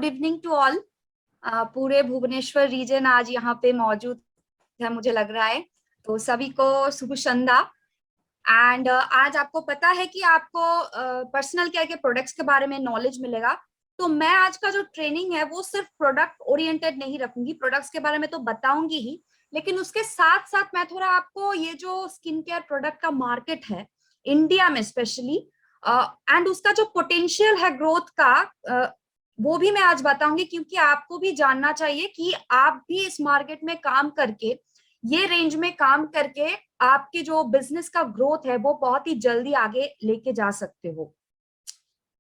Good evening to all. पूरे Bhubaneswar reason आज यहाँ पे मौजूद है, मुझे लग रहा है। तो सभी को शुभ संध्या। एंड आज आपको पता है कि आपको पर्सनल केयर के प्रोडक्ट्स के बारे में नॉलेज मिलेगा। तो मैं आज का जो ट्रेनिंग है वो सिर्फ प्रोडक्ट ओरिएंटेड नहीं रखूंगी, प्रोडक्ट्स के बारे में तो बताऊंगी ही, लेकिन उसके साथ साथ मैं थोड़ा आपको ये जो स्किन केयर प्रोडक्ट का मार्केट है इंडिया में स्पेशली, एंड उसका जो पोटेंशियल है ग्रोथ का, वो भी मैं आज बताऊंगी, क्योंकि आपको भी जानना चाहिए कि आप भी इस मार्केट में काम करके, ये रेंज में काम करके आपकी जो बिजनेस का ग्रोथ है वो बहुत ही जल्दी आगे लेके जा सकते हो।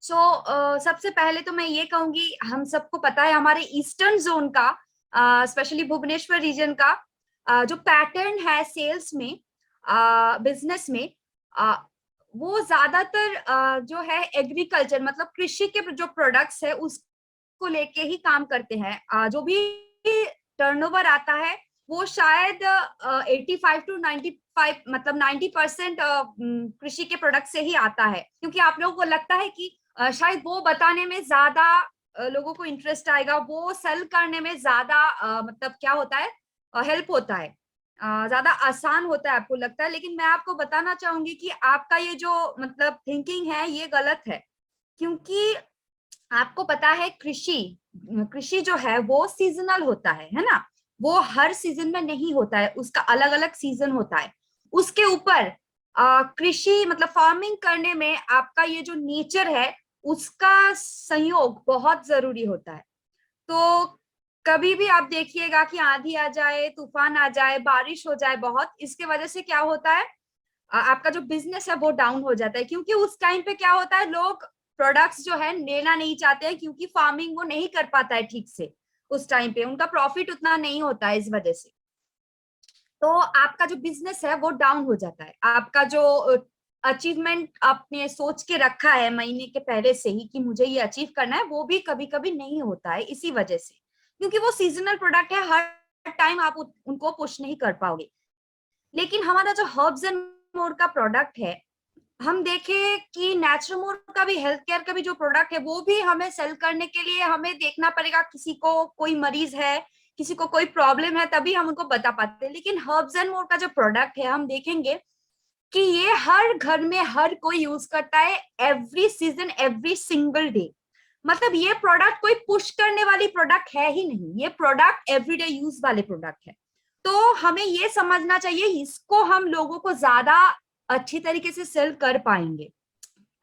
सो सबसे पहले तो मैं ये कहूंगी, हम सबको पता है हमारे ईस्टर्न जोन का, स्पेशली भुवनेश्वर रीजन का जो पैटर्न है सेल्स में, बिजनेस में, वो ज्यादातर जो है एग्रीकल्चर मतलब कृषि के जो प्रोडक्ट्स है उसको लेके ही काम करते हैं। जो भी टर्नओवर आता है वो शायद 85 to 95 मतलब 90% कृषि के प्रोडक्ट से ही आता है, क्योंकि आप लोगों को लगता है कि शायद वो बताने में ज्यादा लोगों को इंटरेस्ट आएगा, वो सेल करने में ज्यादा मतलब क्या होता है, हेल्प होता है, ज्यादा आसान होता है आपको लगता है। लेकिन मैं आपको बताना चाहूंगी कि आपका ये जो मतलब थिंकिंग है ये गलत है, क्योंकि आपको पता है कृषि कृषि जो है वो सीजनल होता है ना। वो हर सीजन में नहीं होता है, उसका अलग अलग सीजन होता है। उसके ऊपर कृषि मतलब फार्मिंग करने में आपका ये जो नेचर है उसका संयोग बहुत जरूरी होता है। तो कभी भी आप देखिएगा कि आंधी आ जाए, तूफान आ जाए, बारिश हो जाए बहुत, इसके वजह से क्या होता है, आपका जो बिजनेस है वो डाउन हो जाता है, क्योंकि उस टाइम पे क्या होता है, लोग प्रोडक्ट्स जो है लेना नहीं चाहते हैं, क्योंकि फार्मिंग वो नहीं कर पाता है ठीक से। उस टाइम पे उनका प्रॉफिट उतना नहीं होता है इस वजह से। तो आपका जो बिजनेस है वो डाउन हो जाता है। आपका जो अचीवमेंट आपने सोच के रखा है महीने के पहले से ही कि मुझे ये अचीव करना है, वो भी कभी कभी नहीं होता है इसी वजह से, क्योंकि वो सीजनल प्रोडक्ट है, हर टाइम आप उनको पुश नहीं कर पाओगे। लेकिन हमारा जो हर्ब्स एंड मोर का प्रोडक्ट है, हम देखें कि नेचुरमोर का भी, हेल्थ केयर का भी जो प्रोडक्ट है वो भी हमें सेल करने के लिए हमें देखना पड़ेगा, किसी को कोई मरीज है, किसी को कोई प्रॉब्लम है, तभी हम उनको बता पाते हैं। लेकिन हर्ब्स एंड मोर का जो प्रोडक्ट है हम देखेंगे कि ये हर घर में हर कोई यूज करता है, every season, every single day. मतलब ये प्रोडक्ट कोई पुश करने वाली प्रोडक्ट है ही नहीं, ये प्रोडक्ट एवरीडे यूज वाले प्रोडक्ट है। तो हमें ये समझना चाहिए, इसको हम लोगों को ज्यादा अच्छी तरीके से सेल कर पाएंगे।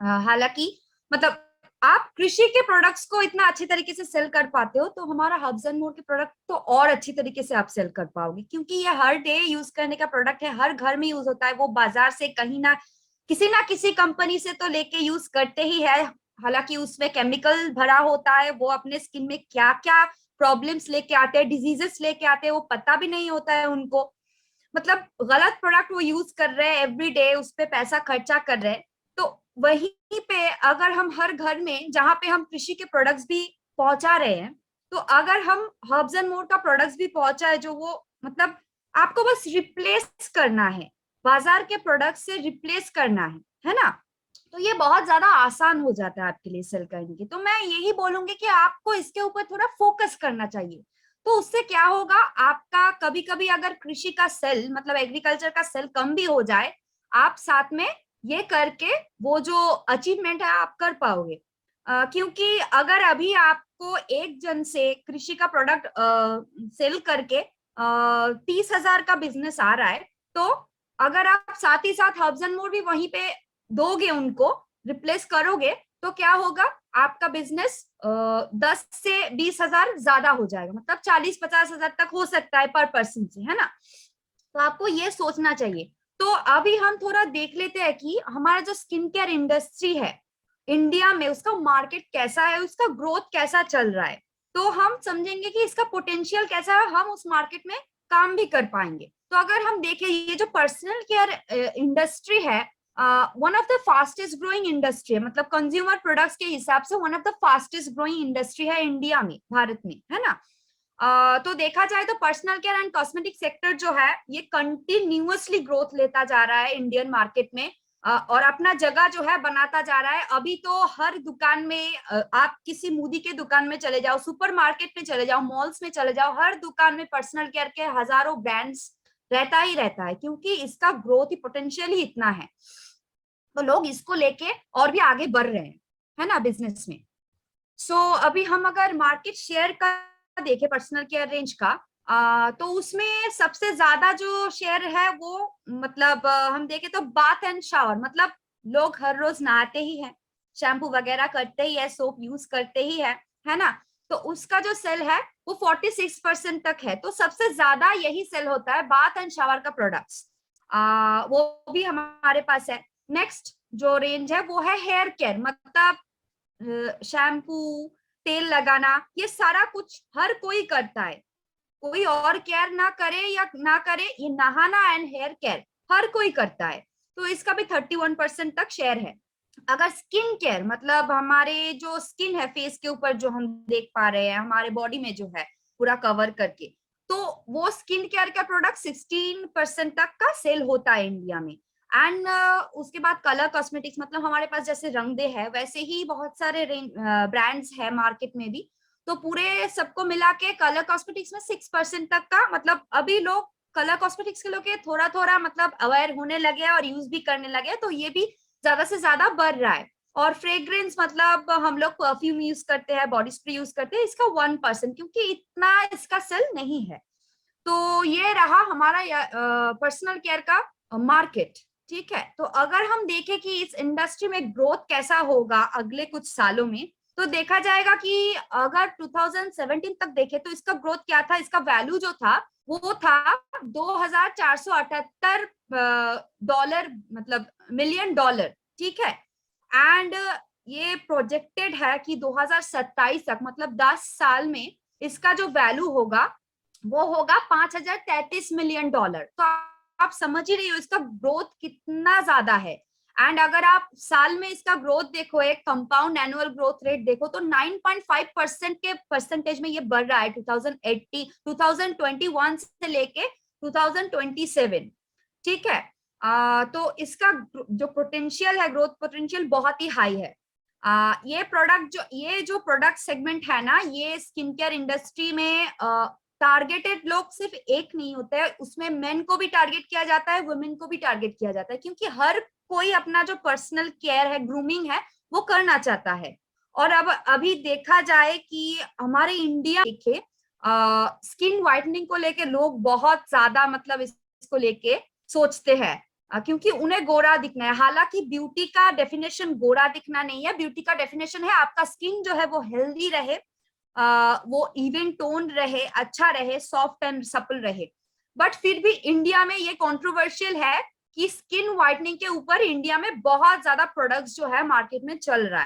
हालांकि मतलब आप कृषि के प्रोडक्ट्स को इतना अच्छी तरीके से सेल कर पाते हो, तो हमारा हब्स एंड मोर के प्रोडक्ट तो और अच्छी तरीके से आप सेल कर पाओगे, क्योंकि ये हर डे यूज करने का प्रोडक्ट है, हर घर में यूज होता है। वो बाजार से कहीं ना किसी कंपनी से तो लेके यूज करते ही है। हालांकि उसमें केमिकल भरा होता है, वो अपने स्किन में क्या क्या प्रॉब्लम्स लेके आते हैं, डिजीजेस लेके आते हैं, वो पता भी नहीं होता है उनको। मतलब गलत प्रोडक्ट वो यूज कर रहे हैं, एवरी डे उस पे पैसा खर्चा कर रहे हैं। तो वहीं पे अगर हम हर घर में जहां पे हम कृषि के प्रोडक्ट्स भी पहुंचा रहे हैं, तो अगर हम हर्ब्स एंड मोर का प्रोडक्ट्स भी पहुंचा है, जो वो मतलब आपको बस रिप्लेस करना है, बाजार के प्रोडक्ट से रिप्लेस करना है ना। तो ये बहुत ज्यादा आसान हो जाता है आपके लिए सेल करने की। तो मैं यही बोलूंगी कि आपको इसके ऊपर थोड़ा फोकस करना चाहिए। तो उससे क्या होगा, आपका कभी कभी अगर कृषि का सेल मतलब एग्रीकल्चर का सेल कम भी हो जाए, आप साथ में ये करके वो जो अचीवमेंट है आप कर पाओगे। क्योंकि अगर अभी आपको एक जन से कृषि का प्रोडक्ट सेल करके 30,000 का बिजनेस आ रहा है, तो अगर आप साथ ही साथ हर्ब्स एंड मोर भी वहीं पे दोगे, उनको रिप्लेस करोगे, तो क्या होगा, आपका बिजनेस 10 से 20 हजार ज्यादा हो जाएगा, मतलब 40-50 हजार तक हो सकता है पर पर्सन से, है ना। तो आपको ये सोचना चाहिए। तो अभी हम थोड़ा देख लेते हैं कि हमारा जो स्किन केयर इंडस्ट्री है इंडिया में, उसका मार्केट कैसा है, उसका ग्रोथ कैसा चल रहा है। तो हम समझेंगे कि इसका पोटेंशियल कैसा है, हम उस मार्केट में काम भी कर पाएंगे। तो अगर हम देखें, ये जो पर्सनल केयर इंडस्ट्री है, one of the fastest growing industry है, मतलब कंज्यूमर प्रोडक्ट्स के हिसाब से one of the fastest growing industry है इंडिया में, भारत में, है ना। तो देखा जाए तो personal care and cosmetic sector जो है ये कंटिन्यूअसली ग्रोथ लेता जा रहा है इंडियन मार्केट में। और अपना जगह जो है बनाता जा रहा है। अभी तो हर दुकान में आप किसी मुदी के दुकान में चले जाओ, सुपरमार्केट में चले जाओ, मॉल्स में चले जाओ, हर दुकान में पर्सनल केयर के हजारों ब्रांड्स रहता ही रहता है, क्योंकि इसका ग्रोथ ही पोटेंशियल ही इतना है। तो लोग इसको लेके और भी आगे बढ़ रहे हैं, है ना, बिजनेस में। सो अभी हम अगर मार्केट शेयर का देखें पर्सनल केयर रेंज का, तो उसमें सबसे ज्यादा जो शेयर है वो मतलब हम देखें तो बाथ एंड शावर, मतलब लोग हर रोज नहाते ही हैं, शैम्पू वगैरह करते ही है, सोप यूज करते ही है ना। तो उसका जो सेल है वो 46% तक है। तो सबसे ज्यादा यही सेल होता है, बाथ एंड शावर का प्रोडक्ट्स। वो भी हमारे पास है। नेक्स्ट जो रेंज है वो है हेयर केयर, मतलब शैम्पू, तेल लगाना, ये सारा कुछ हर कोई करता है। कोई और केयर ना करे या ना करे, ये नहाना एंड हेयर केयर हर कोई करता है। तो इसका भी 31% तक शेयर है। अगर स्किन केयर, मतलब हमारे जो स्किन है फेस के ऊपर जो हम देख पा रहे हैं, हमारे बॉडी में जो है पूरा कवर करके, तो वो स्किन केयर का प्रोडक्ट 16% तक का सेल होता है इंडिया में। एंड उसके बाद कलर कॉस्मेटिक्स, मतलब हमारे पास जैसे रंगदे है वैसे ही बहुत सारे ब्रांड्स है मार्केट में भी। तो पूरे सबको मिला के कलर कॉस्मेटिक्स में 6% तक का, मतलब अभी लोग कलर कॉस्मेटिक्स के लोग थोड़ा थोड़ा मतलब अवेयर होने लगे हैं और यूज भी करने लगे हैं, तो ये भी ज्यादा से ज्यादा बढ़ रहा है। और फ्रेग्रेंस, मतलब हम लोग परफ्यूम यूज करते हैं, बॉडी स्प्रे यूज करते हैं, इसका 1%, क्योंकि इतना इसका सेल नहीं है। तो ये रहा हमारा पर्सनल केयर का मार्केट। ठीक है, तो अगर हम देखें कि इस इंडस्ट्री में ग्रोथ कैसा होगा अगले कुछ सालों में, तो देखा जाएगा कि अगर 2017 तक देखें तो इसका ग्रोथ क्या था, इसका वैल्यू जो था वो था 2478 डॉलर, मतलब मिलियन डॉलर। ठीक है, एंड ये प्रोजेक्टेड है कि 2027 तक, मतलब 10 साल में इसका जो वैल्यू होगा वो होगा 5033 मिलियन डॉलर। तो आप समझ ही रही हो इसका ग्रोथ कितना ज्यादा है। एंड अगर आप साल में इसका ग्रोथ देखो, एक कंपाउंड एनुअल ग्रोथ रेट देखो, तो 9.5% के परसेंटेज में ये बढ़ रहा है 2021 से लेके 2027। ठीक है, तो इसका जो पोटेंशियल है, ग्रोथ पोटेंशियल बहुत ही हाई है। ये जो प्रोडक्ट सेगमेंट है ना, ये स्किन केयर इंडस्ट्री में टारगेटेड लोग सिर्फ एक नहीं होते हैं, उसमें मेन को भी टारगेट किया जाता है, वुमेन को भी टारगेट किया जाता है, क्योंकि हर कोई अपना जो पर्सनल केयर है, ग्रूमिंग है, वो करना चाहता है। और अब अभी देखा जाए कि हमारे इंडिया देखे स्किन व्हाइटनिंग को लेके लोग बहुत ज्यादा मतलब इसको लेके सोचते हैं, क्योंकि उन्हें गोरा दिखना है। हालांकि ब्यूटी का डेफिनेशन गोरा दिखना नहीं है, ब्यूटी का डेफिनेशन है आपका स्किन जो है वो हेल्दी रहे, वो इवन टोन रहे, अच्छा रहे, सॉफ्ट एंड सपल रहे। बट फिर भी इंडिया में ये कंट्रोवर्शियल है कि स्किन व्हाइटनिंग के ऊपर इंडिया में बहुत ज्यादा प्रोडक्ट्स जो है मार्केट में चल रहा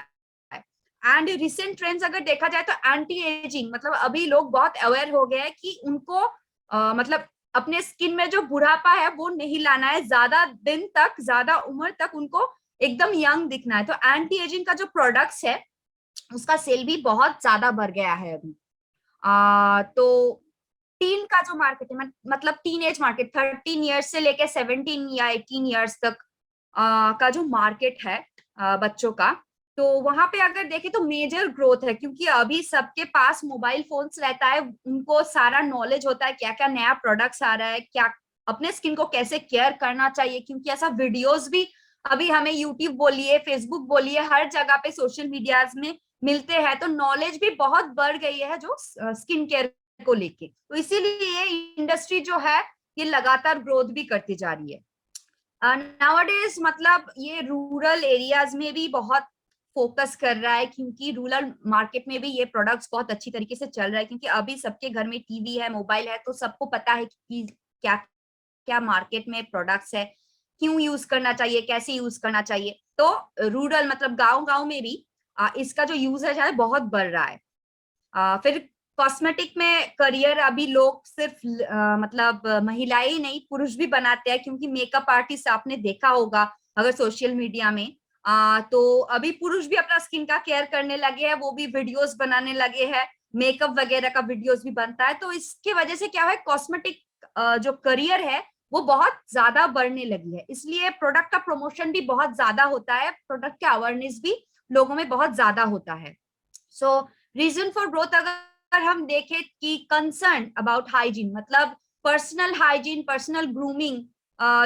है। एंड रिसेंट ट्रेंड्स अगर देखा जाए तो एंटी एजिंग, मतलब अभी लोग बहुत अवेयर हो गए हैं कि उनको मतलब अपने स्किन में जो बुढ़ापा है वो नहीं लाना है, ज्यादा दिन तक, ज्यादा उम्र तक उनको एकदम यंग दिखना है। तो एंटी एजिंग का जो प्रोडक्ट्स है उसका सेल भी बहुत ज्यादा बढ़ गया है अभी। तो टीन का जो मार्केट है, मतलब टीन एज मार्केट, 13 ईयर्स से लेके 17 या 18 ईयर्स तक का जो मार्केट है बच्चों का, तो वहां पे अगर देखें तो मेजर ग्रोथ है, क्योंकि अभी सबके पास मोबाइल फोन्स रहता है, उनको सारा नॉलेज होता है क्या क्या नया प्रोडक्ट्स आ रहा है, क्या अपने स्किन को कैसे केयर करना चाहिए, क्योंकि ऐसा वीडियोस भी अभी हमें यूट्यूब बोलिए, फेसबुक बोलिए, हर जगह पे सोशल मीडियाज में मिलते हैं। तो नॉलेज भी बहुत बढ़ गई है जो स्किन केयर को लेके। तो इसीलिए ये इंडस्ट्री जो है ये लगातार ग्रोथ भी करती जा रही है। नाउअडेज मतलब ये रूरल एरियाज में भी बहुत फोकस कर रहा है, क्योंकि रूरल मार्केट में भी ये प्रोडक्ट्स बहुत अच्छी तरीके से चल रहा है, क्योंकि अभी सबके घर में टीवी है, मोबाइल है, तो सबको पता है कि क्या क्या मार्केट में प्रोडक्ट्स है, क्यों यूज करना चाहिए, कैसे यूज करना चाहिए। तो रूरल मतलब गांव गांव में भी इसका जो यूजेज है बहुत बढ़ रहा है। फिर कॉस्मेटिक में करियर अभी लोग सिर्फ मतलब महिलाएं ही नहीं, पुरुष भी बनाते हैं, क्योंकि मेकअप आर्टिस्ट आपने देखा होगा अगर सोशल मीडिया में, तो अभी पुरुष भी अपना स्किन का केयर करने लगे हैं, वो भी वीडियोस बनाने लगे हैं, मेकअप वगैरह का वीडियोस भी बनता है। तो इसके वजह से क्या है, कॉस्मेटिक जो करियर है वो बहुत ज्यादा बढ़ने लगी है। इसलिए प्रोडक्ट का प्रमोशन भी बहुत ज्यादा होता है, प्रोडक्ट का अवेयरनेस भी लोगों में बहुत ज्यादा होता है। सो रीजन फॉर ग्रोथ अगर हम देखें कि कंसर्न अबाउट हाइजीन, मतलब पर्सनल हाइजीन, पर्सनल ग्रूमिंग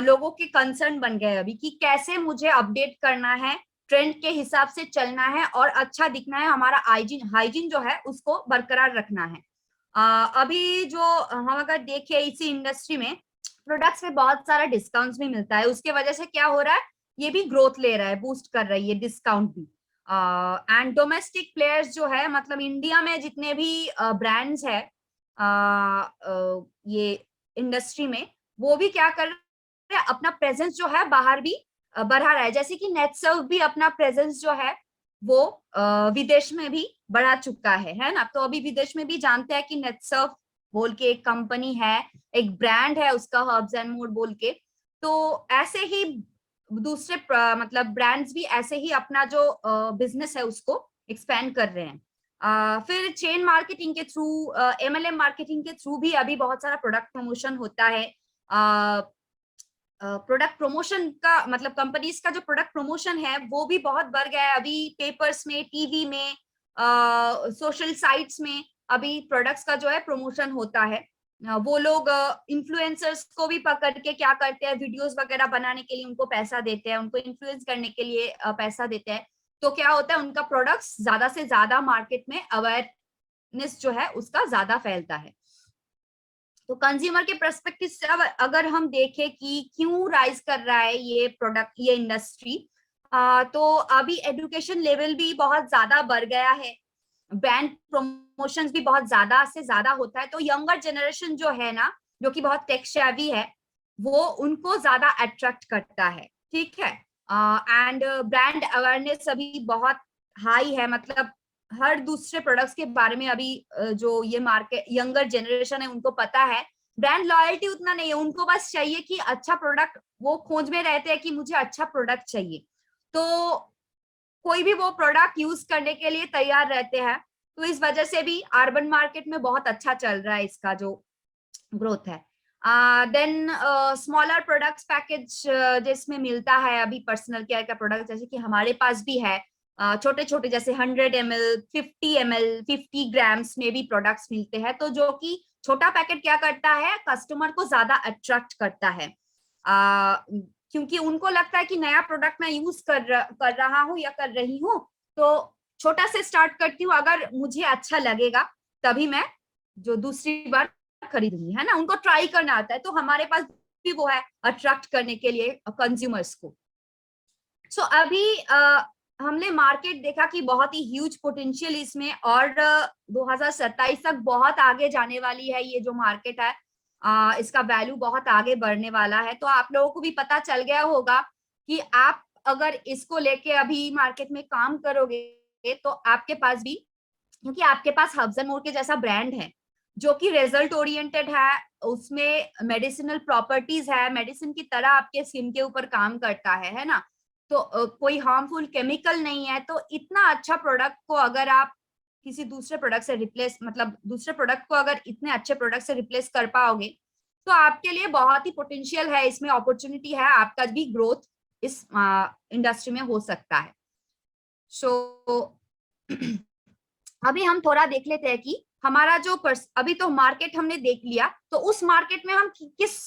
लोगों के कंसर्न बन गए अभी कि कैसे मुझे अपडेट करना है, ट्रेंड के हिसाब से चलना है और अच्छा दिखना है, हमारा हाइजीन हाइजीन जो है उसको बरकरार रखना है। अभी जो हम अगर देखें इसी इंडस्ट्री में प्रोडक्ट्स में बहुत सारा डिस्काउंट्स भी मिलता है, उसके वजह से क्या हो रहा है, ये भी ग्रोथ ले रहा है, बूस्ट कर रही है डिस्काउंट भी। एंड डोमेस्टिक प्लेयर्स जो है, मतलब इंडिया में जितने भी ब्रांड्स है ये इंडस्ट्री में, वो भी क्या कर रहे हैं, अपना प्रेजेंस जो है बाहर भी बढ़ा रहा है। जैसे कि नेटसर्फ भी अपना प्रेजेंस जो है वो विदेश में भी बढ़ा चुका है ना। तो अभी विदेश में भी जानते हैं कि नेटसर्फ बोल के एक कंपनी है, एक ब्रांड है उसका, हर्ब्स एंड मोर बोल के। तो ऐसे ही दूसरे मतलब ब्रांड्स भी ऐसे ही अपना जो बिजनेस है उसको एक्सपेंड कर रहे हैं। फिर चेन मार्केटिंग के थ्रू, MLM मार्केटिंग के थ्रू भी अभी बहुत सारा प्रोडक्ट प्रमोशन होता है। प्रोडक्ट प्रमोशन का मतलब कंपनीज का जो प्रोडक्ट प्रमोशन है वो भी बहुत बढ़ गया है अभी, पेपर्स में, टीवी में, सोशल साइट्स में अभी प्रोडक्ट्स का जो है प्रमोशन होता है। वो लोग इन्फ्लुएंसर्स को भी पकड़ के क्या करते हैं, वीडियोस वगैरह बनाने के लिए उनको पैसा देते हैं, उनको इन्फ्लुएंस करने के लिए पैसा देते हैं। तो क्या होता है, उनका प्रोडक्ट्स ज्यादा से ज्यादा मार्केट में अवेयरनेस जो है उसका ज्यादा फैलता है। तो कंज्यूमर के पर्सपेक्टिव से अगर हम देखें कि क्यों राइज कर रहा है ये प्रोडक्ट, ये इंडस्ट्री, तो अभी एजुकेशन लेवल भी बहुत ज्यादा बढ़ गया है, ब्रांड प्रमोशंस भी बहुत ज्यादा से ज्यादा होता है। तो यंगर जनरेशन जो है ना, जो कि बहुत टेक सेवी है, वो उनको ज्यादा अट्रैक्ट करता है, ठीक है। एंड ब्रांड अवेयरनेस अभी बहुत हाई है, मतलब हर दूसरे प्रोडक्ट्स के बारे में अभी जो ये मार्केट यंगर जनरेशन है उनको पता है। ब्रांड लॉयल्टी उतना नहीं है, उनको बस चाहिए कि अच्छा प्रोडक्ट, वो खोज में रहते हैं कि मुझे अच्छा प्रोडक्ट चाहिए, तो कोई भी वो प्रोडक्ट यूज करने के लिए तैयार रहते हैं। तो इस वजह से भी अर्बन मार्केट में बहुत अच्छा चल रहा है इसका जो ग्रोथ है। देन स्मॉलर प्रोडक्ट्स पैकेज जिसमें मिलता है अभी पर्सनल केयर का प्रोडक्ट, जैसे कि हमारे पास भी है, छोटे छोटे जैसे 100 ml, 50 ml, 50 ग्राम्स में भी प्रोडक्ट्स मिलते हैं। तो जो कि छोटा पैकेट क्या करता है, कस्टमर को ज्यादा अट्रैक्ट करता है, क्योंकि उनको लगता है कि नया प्रोडक्ट मैं यूज कर रहा हूँ या कर रही हूँ, तो छोटा से स्टार्ट करती हूँ, अगर मुझे अच्छा लगेगा तभी मैं जो दूसरी बार खरीदूंगी, है ना। उनको ट्राई करना आता है, तो हमारे पास भी वो है अट्रैक्ट करने के लिए कंज्यूमर्स को। सो अभी हमने मार्केट देखा कि बहुत ही ह्यूज पोटेंशियल इसमें, और 2027 तक बहुत आगे जाने वाली है ये जो मार्केट है, इसका वैल्यू बहुत आगे बढ़ने वाला है। तो आप लोगों को भी पता चल गया होगा कि आप अगर इसको लेके अभी मार्केट में काम करोगे तो आपके पास भी, क्योंकि आपके पास हब्स एंड मोर के जैसा ब्रांड है जो कि रिजल्ट ओरिएंटेड है, उसमें मेडिसिनल प्रॉपर्टीज है, मेडिसिन की तरह आपके स्किन के ऊपर काम करता है ना। तो कोई हार्मफुल केमिकल नहीं है। तो इतना अच्छा प्रोडक्ट को अगर आप किसी दूसरे प्रोडक्ट से रिप्लेस, मतलब दूसरे प्रोडक्ट को अगर इतने अच्छे प्रोडक्ट से रिप्लेस कर पाओगे, तो आपके लिए बहुत ही पोटेंशियल है, इसमें अपॉर्चुनिटी है, आपका भी ग्रोथ इस इंडस्ट्री में हो सकता है। सो अभी हम थोड़ा देख लेते हैं कि हमारा जो अभी तो मार्केट हमने देख लिया, तो उस मार्केट में हम किस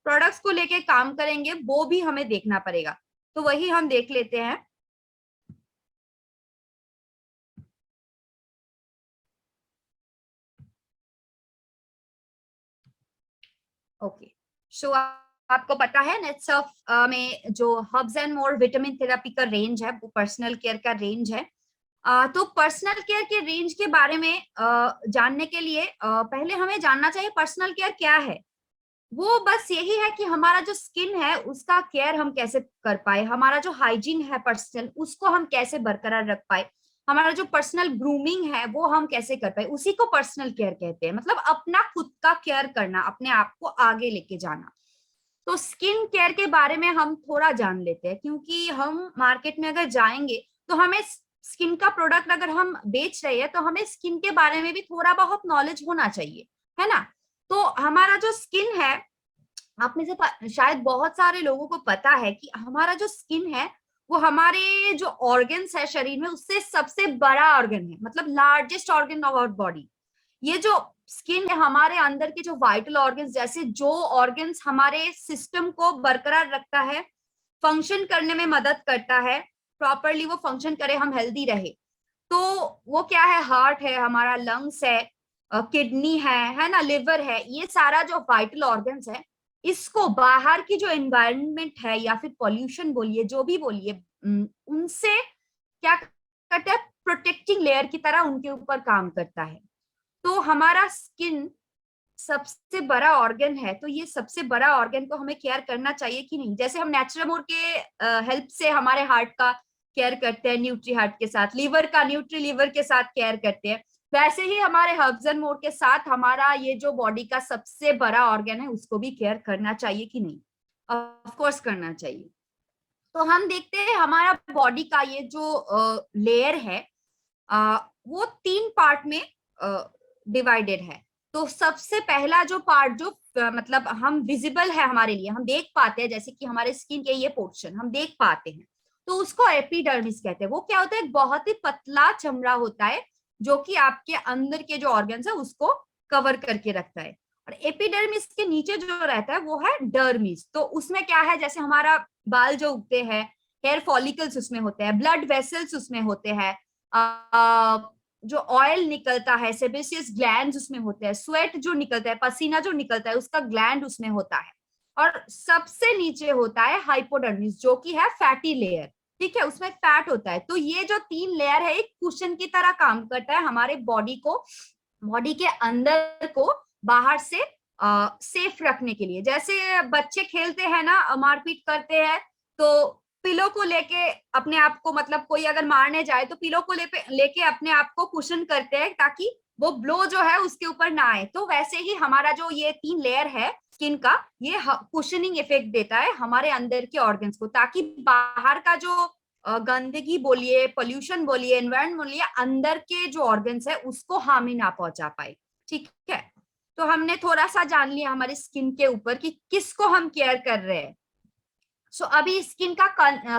प्रोडक्ट्स को लेके काम करेंगे वो भी हमें देखना पड़ेगा। तो वही हम देख लेते हैं। ओके, सो आपको पता है नेटसर्फ में जो herbs and more vitamin therapy का रेंज है वो पर्सनल केयर का रेंज है। तो पर्सनल केयर के रेंज के बारे में जानने के लिए पहले हमें जानना चाहिए पर्सनल केयर क्या है। वो बस यही है कि हमारा जो स्किन है उसका केयर हम कैसे कर पाए, हमारा जो हाइजीन है पर्सनल उसको हम कैसे बरकरार रख पाए, हमारा जो पर्सनल ग्रूमिंग है वो हम कैसे कर पाए, उसी को पर्सनल केयर कहते हैं। मतलब अपना खुद का केयर करना, अपने आप को आगे लेके जाना। तो स्किन केयर के बारे में हम थोड़ा जान लेते हैं, क्योंकि हम मार्केट में अगर जाएंगे तो हमें स्किन का प्रोडक्ट अगर हम बेच रहे हैं तो हमें स्किन के बारे में भी थोड़ा बहुत नॉलेज होना चाहिए, है ना। तो हमारा जो स्किन है आप में से शायद बहुत सारे लोगों को पता है कि हमारा जो स्किन है वो हमारे जो ऑर्गन्स है शरीर में उससे सबसे बड़ा ऑर्गन है, मतलब largest organ of our body. ये जो स्किन है हमारे अंदर के जो वाइटल ऑर्गन्स, जैसे जो ऑर्गन्स हमारे सिस्टम को बरकरार रखता है, फंक्शन करने में मदद करता है, प्रॉपरली वो फंक्शन करे, हम हेल्दी रहे, तो वो क्या है, हार्ट है हमारा, लंग्स है, किडनी है ना, लिवर है, ये सारा जो वाइटल ऑर्गन्स है, इसको बाहर की जो एनवायरनमेंट है या फिर पॉल्यूशन बोलिए, जो भी बोलिए, उनसे क्या करता है, प्रोटेक्टिंग लेयर की तरह उनके ऊपर काम करता है। तो हमारा स्किन सबसे बड़ा ऑर्गन है, तो ये सबसे बड़ा ऑर्गन को हमें केयर करना चाहिए कि नहीं। जैसे हम नेचुरमोर के हेल्प से हमारे हार्ट का केयर करते हैं, न्यूट्री हार्ट के साथ, लीवर का न्यूट्री लीवर के साथ केयर करते हैं, वैसे ही हमारे हर्ब्स एंड मोर के साथ हमारा ये जो बॉडी का सबसे बड़ा ऑर्गन है उसको भी केयर करना चाहिए कि नहीं। ऑफ कोर्स करना चाहिए। तो हम देखते हैं हमारा बॉडी का ये जो लेयर है वो 3 पार्ट में डिवाइडेड है। तो सबसे पहला जो पार्ट जो मतलब हम विजिबल है हमारे लिए, हम देख पाते हैं, जैसे कि हमारे स्किन के ये पोर्शन हम देख पाते हैं, तो उसको एपिडर्मिस कहते हैं। वो क्या होता है, बहुत ही पतला चमड़ा होता है जो कि आपके अंदर के जो ऑर्गन्स है उसको कवर करके रखता है। और एपिडर्मिस के नीचे जो रहता है वो है डर्मिस। तो उसमें क्या है, जैसे हमारा बाल जो उगते हैं, हेयर फॉलिकल्स उसमें होते हैं, ब्लड वेसल्स उसमें होते हैं, जो ऑयल निकलता है, सेबेसियस ग्लैंड्स उसमें होते हैं, स्वेट जो निकलता है, पसीना जो निकलता है, उसका ग्लैंड उसमें होता है। और सबसे नीचे होता है हाइपोडर्मिस जो कि है फैटी लेयर, ठीक है, उसमें फैट होता है। तो ये जो 3 लेयर है एक कुशन की तरह काम करता है हमारे बॉडी को, बॉडी के अंदर को बाहर से सेफ रखने के लिए। जैसे बच्चे खेलते हैं ना, मारपीट करते हैं, तो पिलो को लेके अपने आप को, मतलब कोई अगर मारने जाए तो पिलो को लेके अपने आप को कुशन करते हैं ताकि वो ब्लो जो है उसके ऊपर ना आए। तो वैसे ही हमारा जो ये 3 लेयर है स्किन का, ये कुशनिंग इफेक्ट देता है हमारे अंदर के ऑर्गन्स को, ताकि बाहर का जो गंदगी बोलिए, पोल्यूशन बोलिए, एनवायरमेंट बोलिए, अंदर के जो ऑर्गन्स है उसको हानि ना पहुंचा पाए। ठीक है, तो हमने थोड़ा सा जान लिया हमारे स्किन के ऊपर कि किसको हम केयर कर रहे हैं। सो अभी स्किन का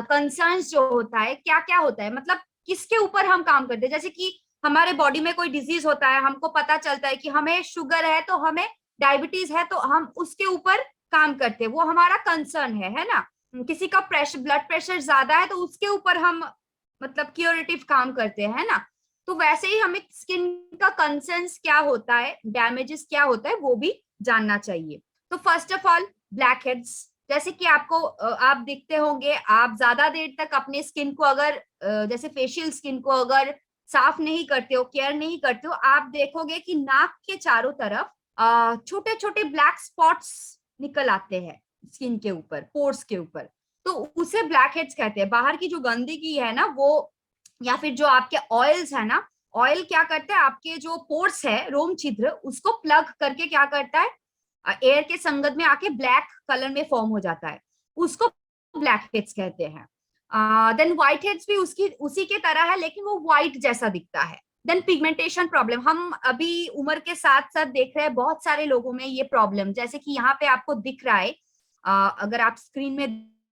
कंसर्न्स जो होता है, क्या क्या होता है, मतलब किसके ऊपर हम काम करते हैं। जैसे कि हमारे बॉडी में कोई डिजीज होता है, हमको पता चलता है कि हमें शुगर है, तो हमें डायबिटीज है, तो हम उसके ऊपर काम करते हैं, वो हमारा कंसर्न है ना। किसी का प्रेशर, ब्लड प्रेशर ज्यादा है, तो उसके ऊपर हम मतलब क्यूरेटिव काम करते हैं, है ना। तो वैसे ही हमें स्किन का कंसर्न्स क्या होता है, डैमेजेस क्या होता है, वो भी जानना चाहिए। तो first of all black heads, जैसे कि आपको आप दिखते होंगे, आप ज्यादा देर तक अपने स्किन को अगर जैसे फेशियल स्किन को अगर साफ नहीं करते हो, केयर नहीं करते हो, आप देखोगे कि नाक के चारों तरफ छोटे छोटे ब्लैक स्पॉट्स निकल आते हैं स्किन के ऊपर, पोर्स के ऊपर। तो उसे ब्लैक हेड्स कहते हैं। बाहर की जो गंदगी है ना वो, या फिर जो आपके ऑयल्स है ना, ऑयल क्या करता है, आपके जो पोर्स है, रोम छिद्र, उसको प्लग करके क्या करता है, एयर के संगत में आके ब्लैक कलर में फॉर्म हो जाता है, उसको ब्लैक हेड्स कहते हैं। देन व्हाइट हेड्स भी उसकी उसी के तरह है, लेकिन वो व्हाइट जैसा दिखता है। देन पिगमेंटेशन प्रॉब्लम, हम अभी उम्र के साथ साथ देख रहे हैं बहुत सारे लोगों में ये प्रॉब्लम, जैसे कि यहाँ पे आपको दिख रहा है, अगर आप स्क्रीन में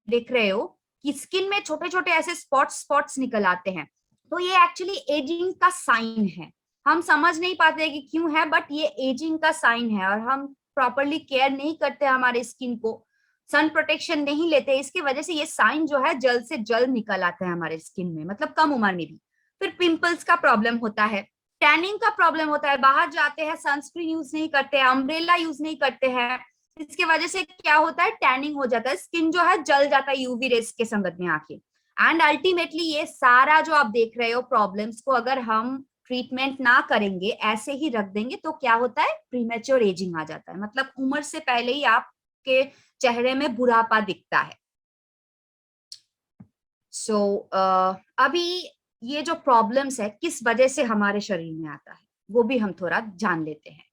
देख रहे हो कि स्किन में छोटे छोटे ऐसे स्पॉट्स स्पॉट्स निकल आते हैं। तो ये एक्चुअली एजिंग का साइन है। हम समझ नहीं पाते कि क्यों है, बट ये एजिंग का साइन है, और हम प्रॉपरली केयर नहीं करते हमारे स्किन को, सन प्रोटेक्शन नहीं लेते, इसकी वजह से ये साइन जो है जल्द से जल्द निकल आता है हमारे स्किन में, मतलब कम उम्र में भी। फिर पिंपल्स का प्रॉब्लम होता है, टैनिंग का प्रॉब्लम होता है, बाहर जाते हैं सनस्क्रीन यूज नहीं करते हैं, अम्ब्रेला यूज नहीं करते हैं, इसकी वजह से क्या होता है, टैनिंग हो जाता है, स्किन जो है जल जाता है यूवी रेस के संगत में आके। एंड अल्टीमेटली ये सारा जो आप देख रहे हो प्रॉब्लम्स को अगर हम ट्रीटमेंट ना करेंगे, ऐसे ही रख देंगे, तो क्या होता है, प्रीमेच्योर एजिंग आ जाता है, मतलब उम्र से पहले ही आपके चेहरे में बुढ़ापा दिखता है। सो अभी ये जो प्रॉब्लम्स है किस वजह से हमारे शरीर में आता है वो भी हम थोड़ा जान लेते हैं,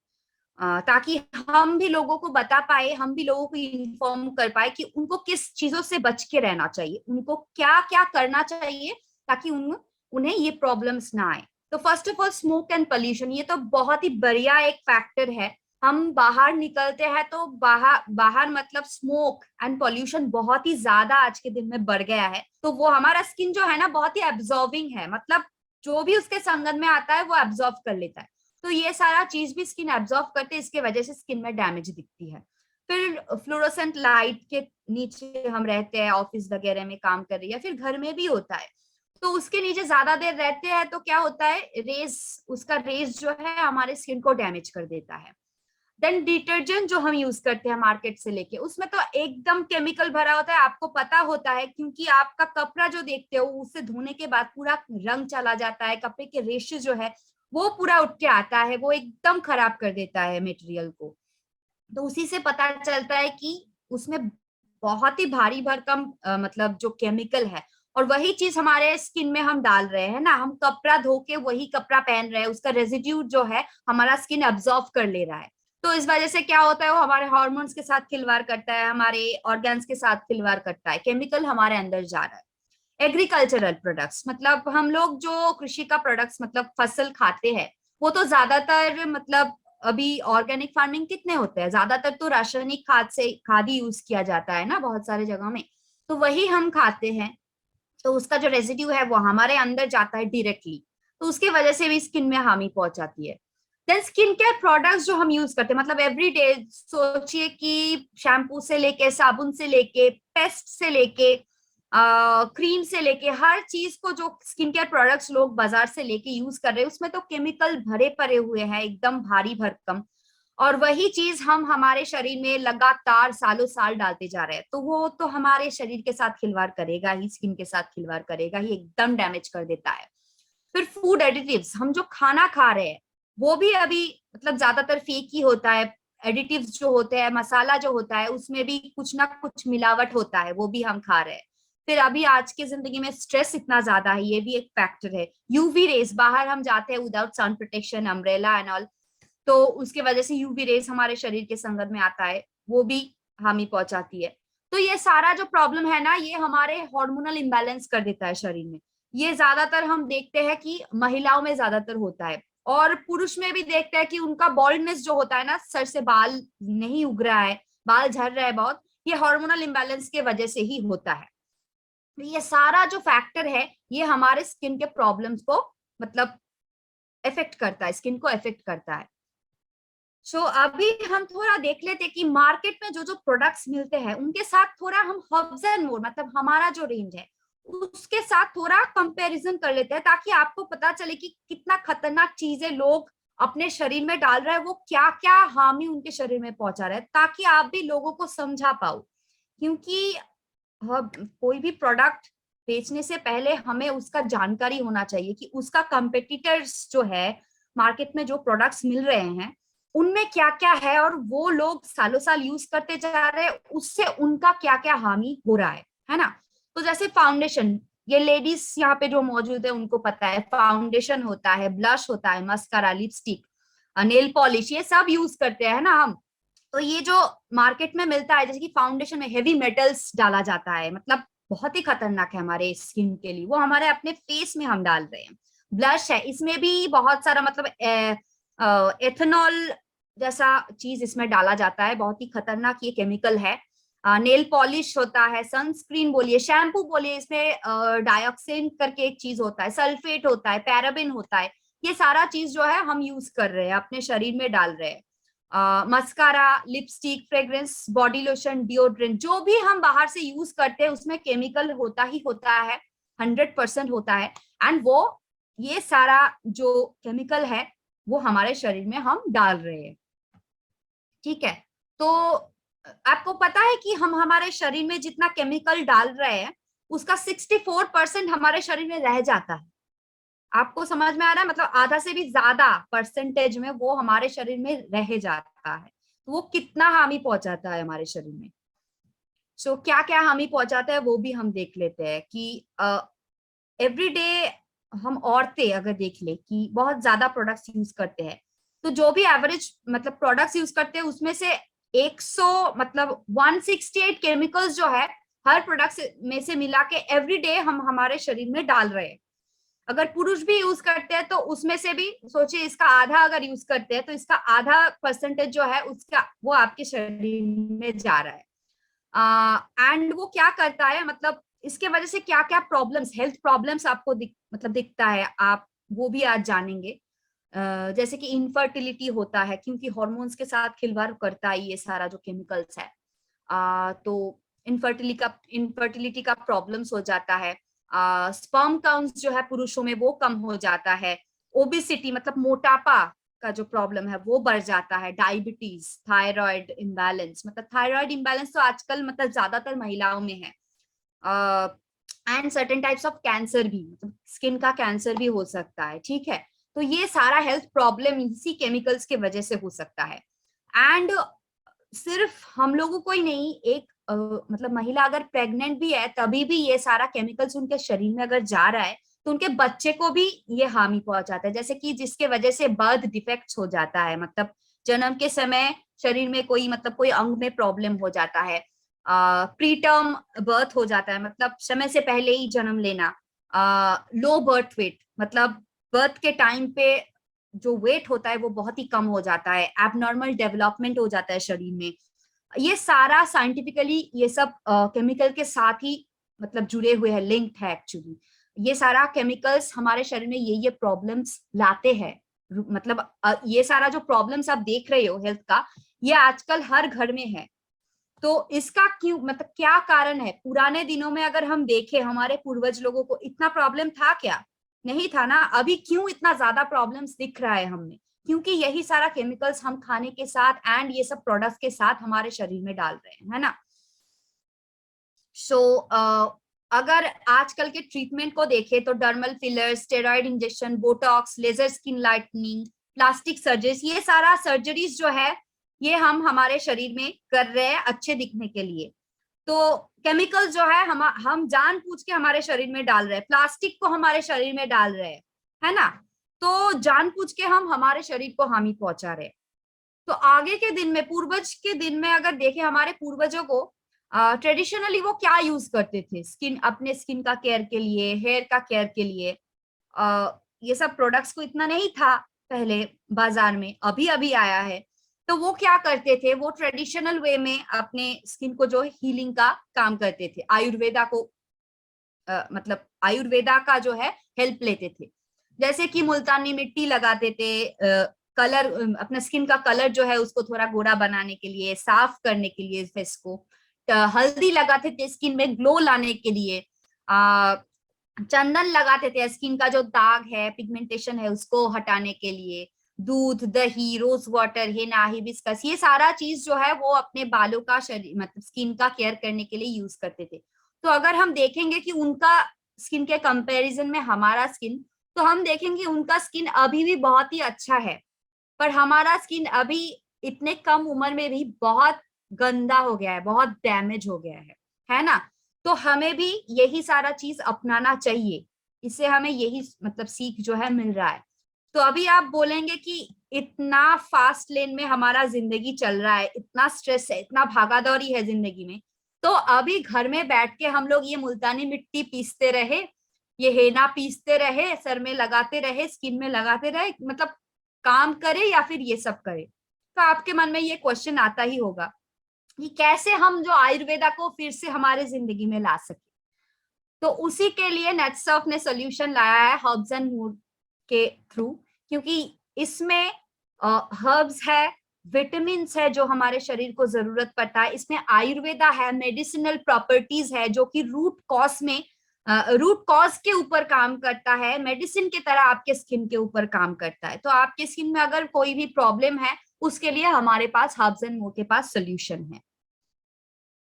ताकि हम भी लोगों को बता पाए, हम भी लोगों को इन्फॉर्म कर पाए कि उनको किस चीजों से बच के रहना चाहिए, उनको क्या क्या करना चाहिए ताकि उन्हें ये प्रॉब्लम्स ना आए। तो first of all smoke and pollution, ये तो बहुत ही बढ़िया एक फैक्टर है हम बाहर निकलते हैं तो बाहर बाहर मतलब स्मोक एंड पॉल्यूशन बहुत ही ज्यादा आज के दिन में बढ़ गया है, तो वो हमारा स्किन जो है ना बहुत ही एब्जॉर्बिंग है, मतलब जो भी उसके संगत में आता है वो एब्जॉर्ब कर लेता है। तो ये सारा चीज भी स्किन एब्जॉर्ब करते हैं, इसके वजह से स्किन में डैमेज दिखती है। फिर फ्लोरोसेंट लाइट के नीचे हम रहते हैं, ऑफिस वगैरह में काम कर रही है, या फिर घर में भी होता है, तो उसके नीचे ज्यादा देर रहते हैं तो क्या होता है, रेस, उसका रेस जो है हमारे स्किन को डैमेज कर देता है। देन डिटर्जेंट जो हम यूज करते हैं मार्केट से लेके, उसमें तो एकदम केमिकल भरा होता है, आपको पता होता है, क्योंकि आपका कपड़ा जो देखते हो उससे धोने के बाद पूरा रंग चला जाता है, कपड़े के रेश जो है वो पूरा उठ के आता है, वो एकदम खराब कर देता है मटेरियल को। तो उसी से पता चलता है कि उसमें बहुत ही भारी भरकम मतलब जो केमिकल है, और वही चीज हमारे स्किन में हम डाल रहे हैं ना, हम कपड़ा धो के वही कपड़ा पहन रहे हैं, उसका रेजिड्यू जो है हमारा स्किन अब्जॉर्व कर ले रहा है। तो इस वजह से क्या होता है, वो हमारे हार्मोन्स के साथ खिलवाड़ करता है, हमारे ऑर्गन्स के साथ खिलवाड़ करता है, केमिकल हमारे अंदर जा रहा है। एग्रीकल्चरल प्रोडक्ट्स, मतलब हम लोग जो कृषि का प्रोडक्ट्स मतलब फसल खाते हैं, वो तो ज्यादातर मतलब अभी ऑर्गेनिक फार्मिंग कितने होते हैं, ज्यादातर तो रासायनिक खाद ही यूज किया जाता है ना बहुत सारे जगह में, तो वही हम खाते हैं। तो उसका जो रेजिड्यू है वो हमारे अंदर जाता है डायरेक्टली, तो उसके वजह से भी स्किन में हानि पहुंचाती है। देन स्किन केयर प्रोडक्ट्स जो हम यूज करते हैं, मतलब एवरी डे, सोचिए कि शैम्पू से लेके, साबुन से लेके, पेस्ट से लेके, क्रीम से लेके, हर चीज को जो स्किन केयर प्रोडक्ट्स लोग बाजार से लेके यूज कर रहे हैं उसमें तो केमिकल भरे पड़े हुए हैं एकदम भारी भरकम, और वही चीज हम हमारे शरीर में लगातार सालों साल डालते जा रहे हैं, तो वो तो हमारे शरीर के साथ खिलवाड़ करेगा ही, स्किन के साथ खिलवाड़ करेगा ही, एकदम डैमेज कर देता है। फिर फूड एडिटिव्स, हम जो खाना खा रहे हैं वो भी अभी मतलब ज्यादातर फेक ही होता है। एडिटिव्स जो होते हैं, मसाला जो होता है उसमें भी कुछ ना कुछ मिलावट होता है, वो भी हम खा रहे हैं। फिर अभी आज की जिंदगी में स्ट्रेस इतना ज्यादा है, ये भी एक फैक्टर है। यूवी रेस, बाहर हम जाते हैं without sun protection, umbrella and all, तो उसके वजह से यूवी रेस हमारे शरीर के संगत में आता है, वो भी हानि पहुंचाती है। तो ये सारा जो प्रॉब्लम है ना, ये हमारे हार्मोनल इम्बैलेंस कर देता है शरीर में। ये ज्यादातर हम देखते हैं कि महिलाओं में ज्यादातर होता है, और पुरुष में भी देखते हैं कि उनका बॉल्डनेस जो होता है ना, सर से बाल नहीं उग रहा है, बाल झड़ रहा है बहुत, ये हार्मोनल इम्बैलेंस के वजह से ही होता है। तो ये सारा जो फैक्टर है ये हमारे स्किन के प्रॉब्लम्स को मतलब इफेक्ट करता है, स्किन को इफेक्ट करता है। सो अभी हम थोड़ा देख लेते हैं कि मार्केट में जो जो प्रोडक्ट्स मिलते हैं उनके साथ थोड़ा हम हब्स एंड मोर, मतलब हमारा जो रेंज है उसके साथ थोड़ा कंपैरिजन कर लेते हैं, ताकि आपको पता चले कि कितना खतरनाक चीजें लोग अपने शरीर में डाल रहे हैं, वो क्या क्या हानि उनके शरीर में पहुंचा रहे हैं, ताकि आप भी लोगों को समझा पाओ। क्योंकि कोई भी प्रोडक्ट बेचने से पहले हमें उसका जानकारी होना चाहिए कि उसका कंपेटिटर्स जो है, मार्केट में जो प्रोडक्ट्स मिल रहे हैं उनमें क्या क्या है, और वो लोग सालों साल यूज करते जा रहे हैं, उससे उनका क्या क्या हानि हो रहा है ना। तो जैसे फाउंडेशन, ये लेडीज यहाँ पे जो मौजूद है उनको पता है, फाउंडेशन होता है, ब्लश होता है, मस्कारा, लिपस्टिक, नेल पॉलिश, ये सब यूज करते हैं ना हम। तो ये जो मार्केट में मिलता है, जैसे कि फाउंडेशन में हेवी मेटल्स डाला जाता है, मतलब बहुत ही खतरनाक है हमारे स्किन के लिए, वो हमारे अपने फेस में हम डाल रहे हैं। ब्लश है, इसमें भी बहुत सारा मतलब एथेनॉल जैसा चीज इसमें डाला जाता है, बहुत ही खतरनाक ये केमिकल है। नेल पॉलिश होता है, सनस्क्रीन बोलिए, शैम्पू बोलिए, इसमें डाइऑक्सिन करके एक चीज होता है, सल्फेट होता है, पैराबिन होता है, ये सारा चीज जो है हम यूज कर रहे हैं, अपने शरीर में डाल रहे हैं। Mascara, lipstick, fragrance, body lotion, deodorant, जो भी हम बाहर से यूज करते हैं उसमें केमिकल होता ही होता है, 100% होता है। एंड वो ये सारा जो केमिकल है वो हमारे शरीर में हम डाल रहे हैं, ठीक है। तो आपको पता है कि हम हमारे शरीर में जितना केमिकल डाल रहे हैं उसका 64% हमारे शरीर में रह जाता है। आपको समझ में आ रहा है, मतलब आधा से भी ज्यादा परसेंटेज में वो हमारे शरीर में रह जाता है, तो वो कितना हानि पहुंचाता है हमारे शरीर में। सो क्या क्या हानि पहुंचाता है वो भी हम देख लेते हैं कि एवरी डे हम औरतें अगर देख ले कि बहुत ज्यादा प्रोडक्ट्स यूज करते हैं, तो जो भी एवरेज मतलब प्रोडक्ट्स यूज करते हैं उसमें से 100 मतलब 168 केमिकल्स जो है हर प्रोडक्ट में से मिला के एवरी डे हम हमारे शरीर में डाल रहे हैं। अगर पुरुष भी यूज करते हैं तो उसमें से भी सोचिए, इसका आधा अगर यूज करते हैं तो इसका आधा परसेंटेज जो है उसका वो आपके शरीर में जा रहा है। एंड वो क्या करता है, मतलब इसके वजह से क्या क्या प्रॉब्लम्स, हेल्थ प्रॉब्लम्स आपको मतलब दिखता है, आप वो भी आज जानेंगे। जैसे कि इनफर्टिलिटी होता है, क्योंकि हॉर्मोन्स के साथ खिलवाड़ करता है ये सारा जो केमिकल्स है। तो इनफर्टिलिटी का प्रॉब्लम्स हो जाता है। स्पर्म काउंट्स जो है पुरुषों में वो कम हो जाता है। ओबिसिटी मतलब मोटापा का जो प्रॉब्लम है वो बढ़ जाता है। डायबिटीज, थायराइड इम्बैलेंस, मतलब थायराइड इम्बैलेंस तो आजकल मतलब ज्यादातर महिलाओं में है। And certain types of cancer भी, मतलब स्किन का कैंसर भी हो सकता है, ठीक है। तो ये सारा हेल्थ प्रॉब्लम इसी केमिकल्स के वजह से हो सकता है। एंड सिर्फ हम लोगों को ही नहीं, एक मतलब महिला अगर प्रेग्नेंट भी है तभी भी ये सारा केमिकल्स उनके शरीर में अगर जा रहा है तो उनके बच्चे को भी ये हानि पहुंचाता है। जैसे कि जिसके वजह से बर्थ डिफेक्ट्स हो जाता है, मतलब जन्म के समय शरीर में कोई मतलब कोई अंग में प्रॉब्लम हो जाता है। प्रीटर्म बर्थ हो जाता है, मतलब समय से पहले ही जन्म लेना। लो बर्थ वेट, मतलब बर्थ के टाइम पे जो वेट होता है वो बहुत ही कम हो जाता है। एबनॉर्मल डेवलपमेंट हो जाता है शरीर में। ये सारा साइंटिफिकली ये सब केमिकल के साथ ही मतलब जुड़े हुए हैं, लिंक्ड है एक्चुअली। ये सारा केमिकल्स हमारे शरीर में ये प्रॉब्लम्स लाते हैं। मतलब ये सारा जो प्रॉब्लम्स आप देख रहे हो हेल्थ का, ये आजकल हर घर में है। तो इसका क्यों, मतलब क्या कारण है? पुराने दिनों में अगर हम देखें हमारे पूर्वज लोगों को इतना प्रॉब्लम था क्या? नहीं था ना। अभी क्यों इतना ज्यादा प्रॉब्लम्स दिख रहा है हमें? क्योंकि यही सारा केमिकल्स हम खाने के साथ एंड ये सब प्रोडक्ट्स के साथ हमारे शरीर में डाल रहे हैं, है ना। सो अगर आजकल के ट्रीटमेंट को देखें तो dermal filler, steroid injection, botox, laser skin lightening, plastic surgeries, ये सारा सर्जरीज जो है ये हम हमारे शरीर में कर रहे हैं अच्छे दिखने के लिए। तो केमिकल्स जो है हम जानबूझ के हमारे शरीर में डाल रहे हैं, प्लास्टिक को हमारे शरीर में डाल रहे हैं, है ना। तो जानबूझ के हम हमारे शरीर को हानि पहुंचा रहे हैं। तो आगे के दिन में, पूर्वज के दिन में अगर देखें हमारे पूर्वजों को, ट्रेडिशनली वो क्या यूज करते थे स्किन, अपने स्किन का केयर के लिए, हेयर का केयर के लिए। ये सब प्रोडक्ट्स को इतना नहीं था पहले बाजार में, अभी अभी आया है। तो वो क्या करते थे, वो ट्रेडिशनल वे में अपने स्किन को जो हीलिंग का काम करते थे, आयुर्वेदा को मतलब आयुर्वेदा का जो है हेल्प लेते थे। जैसे कि मुल्तानी मिट्टी लगाते थे, कलर, अपना स्किन का कलर जो है उसको थोड़ा गोरा बनाने के लिए, साफ करने के लिए फेस को। हल्दी लगाते थे स्किन में ग्लो लाने के लिए। चंदन लगाते थे स्किन का जो दाग है, पिगमेंटेशन है, उसको हटाने के लिए। दूध, दही, रोज वाटर, हेना, हिबिस्कस, ये सारा चीज जो है वो अपने बालों का शरीर मतलब स्किन का केयर करने के लिए यूज करते थे। तो अगर हम देखेंगे कि उनका स्किन के कंपैरिजन में हमारा स्किन, तो हम देखेंगे उनका स्किन अभी भी बहुत ही अच्छा है, पर हमारा स्किन अभी इतने कम उम्र में भी बहुत गंदा हो गया है, बहुत डैमेज हो गया है ना। तो हमें भी यही सारा चीज अपनाना चाहिए। इससे हमें यही मतलब सीख जो है मिल रहा है। तो अभी आप बोलेंगे कि इतना फास्ट लेन में हमारा जिंदगी चल रहा है, इतना स्ट्रेस है, इतना भागादौड़ी है जिंदगी में, तो अभी घर में बैठ के हम लोग ये मुल्तानी मिट्टी पीसते रहे, ये हेना पीसते रहे, सर में लगाते रहे, स्किन में लगाते रहे, मतलब काम करे या फिर ये सब करे? तो आपके मन में ये क्वेश्चन आता ही होगा कि कैसे हम जो आयुर्वेदा को फिर से हमारे जिंदगी में ला सके। तो उसी के लिए नेटसर्फ ने सोल्यूशन लाया है हर्ब्स एंड मूड के थ्रू, क्योंकि इसमें हर्ब्स है, विटामिन है जो हमारे शरीर को जरूरत पड़ता है, इसमें आयुर्वेदा है, मेडिसिनल प्रॉपर्टीज है जो कि रूट कॉज के ऊपर काम करता है, मेडिसिन की तरह आपके स्किन के ऊपर काम करता है। तो आपके स्किन में अगर कोई भी प्रॉब्लम है उसके लिए हमारे पास हर्ब्स एंड मूड के पास सोल्यूशन है।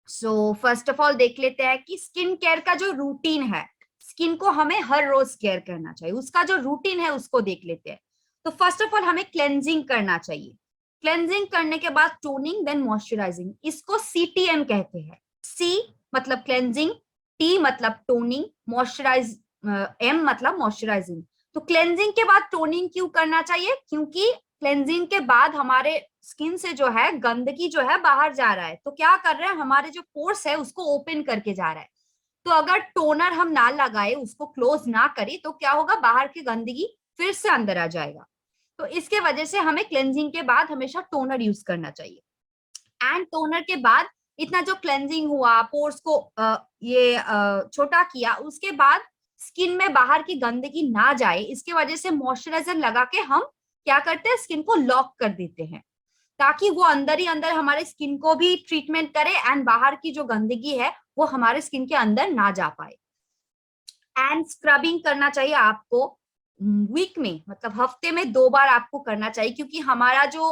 सो फर्स्ट ऑफ ऑल देख लेते हैं कि स्किन केयर का जो रूटीन है, स्किन को हमें हर रोज केयर करना चाहिए, उसका जो रूटीन है उसको देख लेते हैं। तो फर्स्ट ऑफ ऑल हमें क्लेंजिंग करना चाहिए। क्लेंजिंग करने के बाद टोनिंग, देन मॉइस्चराइजिंग, इसको CTM कहते हैं। C मतलब क्लेंजिंग, T मतलब टोनिंग, मॉइस्चराइज M मतलब मॉइस्चराइजिंग। तो क्लेंजिंग के बाद टोनिंग क्यों करना चाहिए? क्योंकि क्लेंजिंग के बाद हमारे स्किन से जो है गंदगी जो है बाहर जा रहा है, तो क्या कर रहे हैं, हमारे जो पोर्स है उसको ओपन करके जा रहा है। तो अगर टोनर हम ना लगाए, उसको क्लोज ना करें, तो क्या होगा, बाहर की गंदगी फिर से अंदर आ जाएगा। तो इसके वजह से हमें क्लेंजिंग के बाद हमेशा टोनर यूज करना चाहिए। एंड टोनर के बाद इतना जो क्लेंजिंग हुआ, पोर्स को छोटा किया, उसके बाद स्किन में बाहर की गंदगी ना जाए, इसके वजह से मॉइस्चराइजर लगा के हम क्या करते हैं, स्किन को लॉक कर देते हैं, ताकि वो अंदर ही अंदर हमारे स्किन को भी ट्रीटमेंट करे एंड बाहर की जो गंदगी है वो हमारे स्किन के अंदर ना जा पाए। एंड स्क्रबिंग करना चाहिए आपको वीक में, मतलब हफ्ते में 2 बार आपको करना चाहिए, क्योंकि हमारा जो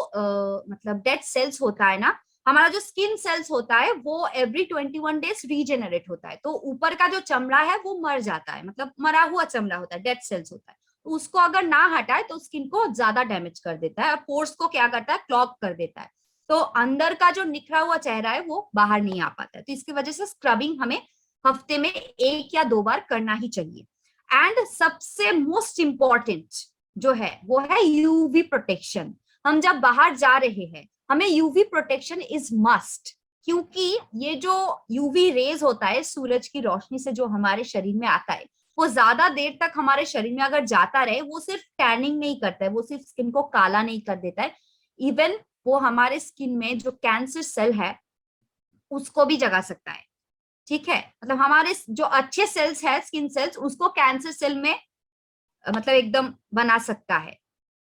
मतलब डेड सेल्स होता है ना, हमारा जो स्किन सेल्स होता है वो एवरी 21 डेज रीजेनरेट होता है। तो ऊपर का जो चमड़ा है वो मर जाता है, मतलब मरा हुआ चमड़ा होता है, डेड सेल्स होता है। तो उसको अगर ना हटाए तो स्किन को ज्यादा डैमेज कर देता है और पोर्स को क्या करता है, क्लॉग कर देता है। तो अंदर का जो निखरा हुआ चेहरा है वो बाहर नहीं आ पाता है। तो इसकी वजह से स्क्रबिंग हमें हफ्ते में 1 या 2 बार करना ही चाहिए। एंड सबसे मोस्ट इंपॉर्टेंट जो है वो है यूवी प्रोटेक्शन। हम जब बाहर जा रहे हैं, हमें यूवी प्रोटेक्शन इज मस्ट, क्योंकि ये जो यूवी रेज होता है सूरज की रोशनी से जो हमारे शरीर में आता है, वो ज्यादा देर तक हमारे शरीर में अगर जाता रहे, वो सिर्फ टैनिंग नहीं करता है, वो सिर्फ स्किन को काला नहीं कर देता है, इवन वो हमारे स्किन में जो कैंसर सेल है उसको भी जगा सकता है। ठीक है, मतलब हमारे जो अच्छे सेल्स है, स्किन सेल्स, उसको कैंसर सेल में मतलब एकदम बना सकता है।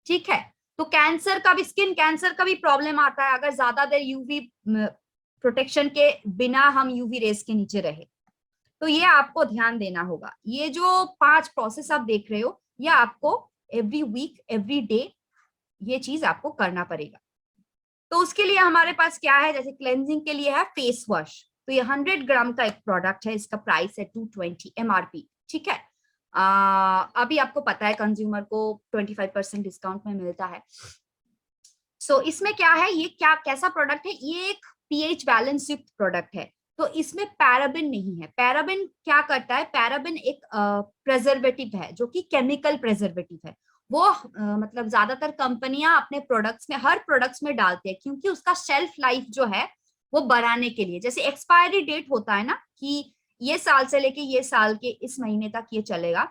ठीक है, तो कैंसर का भी, स्किन कैंसर का भी प्रॉब्लम आता है अगर ज्यादा देर यूवी प्रोटेक्शन के बिना हम यूवी रेस के नीचे रहे। तो ये आपको ध्यान देना होगा। ये जो 5 प्रोसेस आप देख रहे हो, ये आपको एवरी वीक एवरी डे ये चीज आपको करना पड़ेगा। तो उसके लिए हमारे पास क्या है, जैसे क्लेंजिंग के लिए है फेस वॉश। तो ये 100 ग्राम का एक प्रोडक्ट है, इसका प्राइस है 220 MRP। ठीक है, अभी आपको पता है कंज्यूमर को 25% डिस्काउंट में मिलता है। सो इसमें क्या है, ये क्या कैसा प्रोडक्ट है, ये एक पीएच बैलेंस युक्त प्रोडक्ट है। तो इसमें पैराबिन नहीं है। पैराबिन क्या करता है, पैराबिन एक प्रेजर्वेटिव है जो कि केमिकल प्रेजर्वेटिव है। वो मतलब ज्यादातर कंपनियां अपने प्रोडक्ट्स में, हर प्रोडक्ट्स में डालते हैं, क्योंकि उसका शेल्फ लाइफ जो है वो बढ़ाने के लिए, जैसे एक्सपायरी डेट होता है ना कि ये साल से लेके ये साल के इस महीने तक ये चलेगा,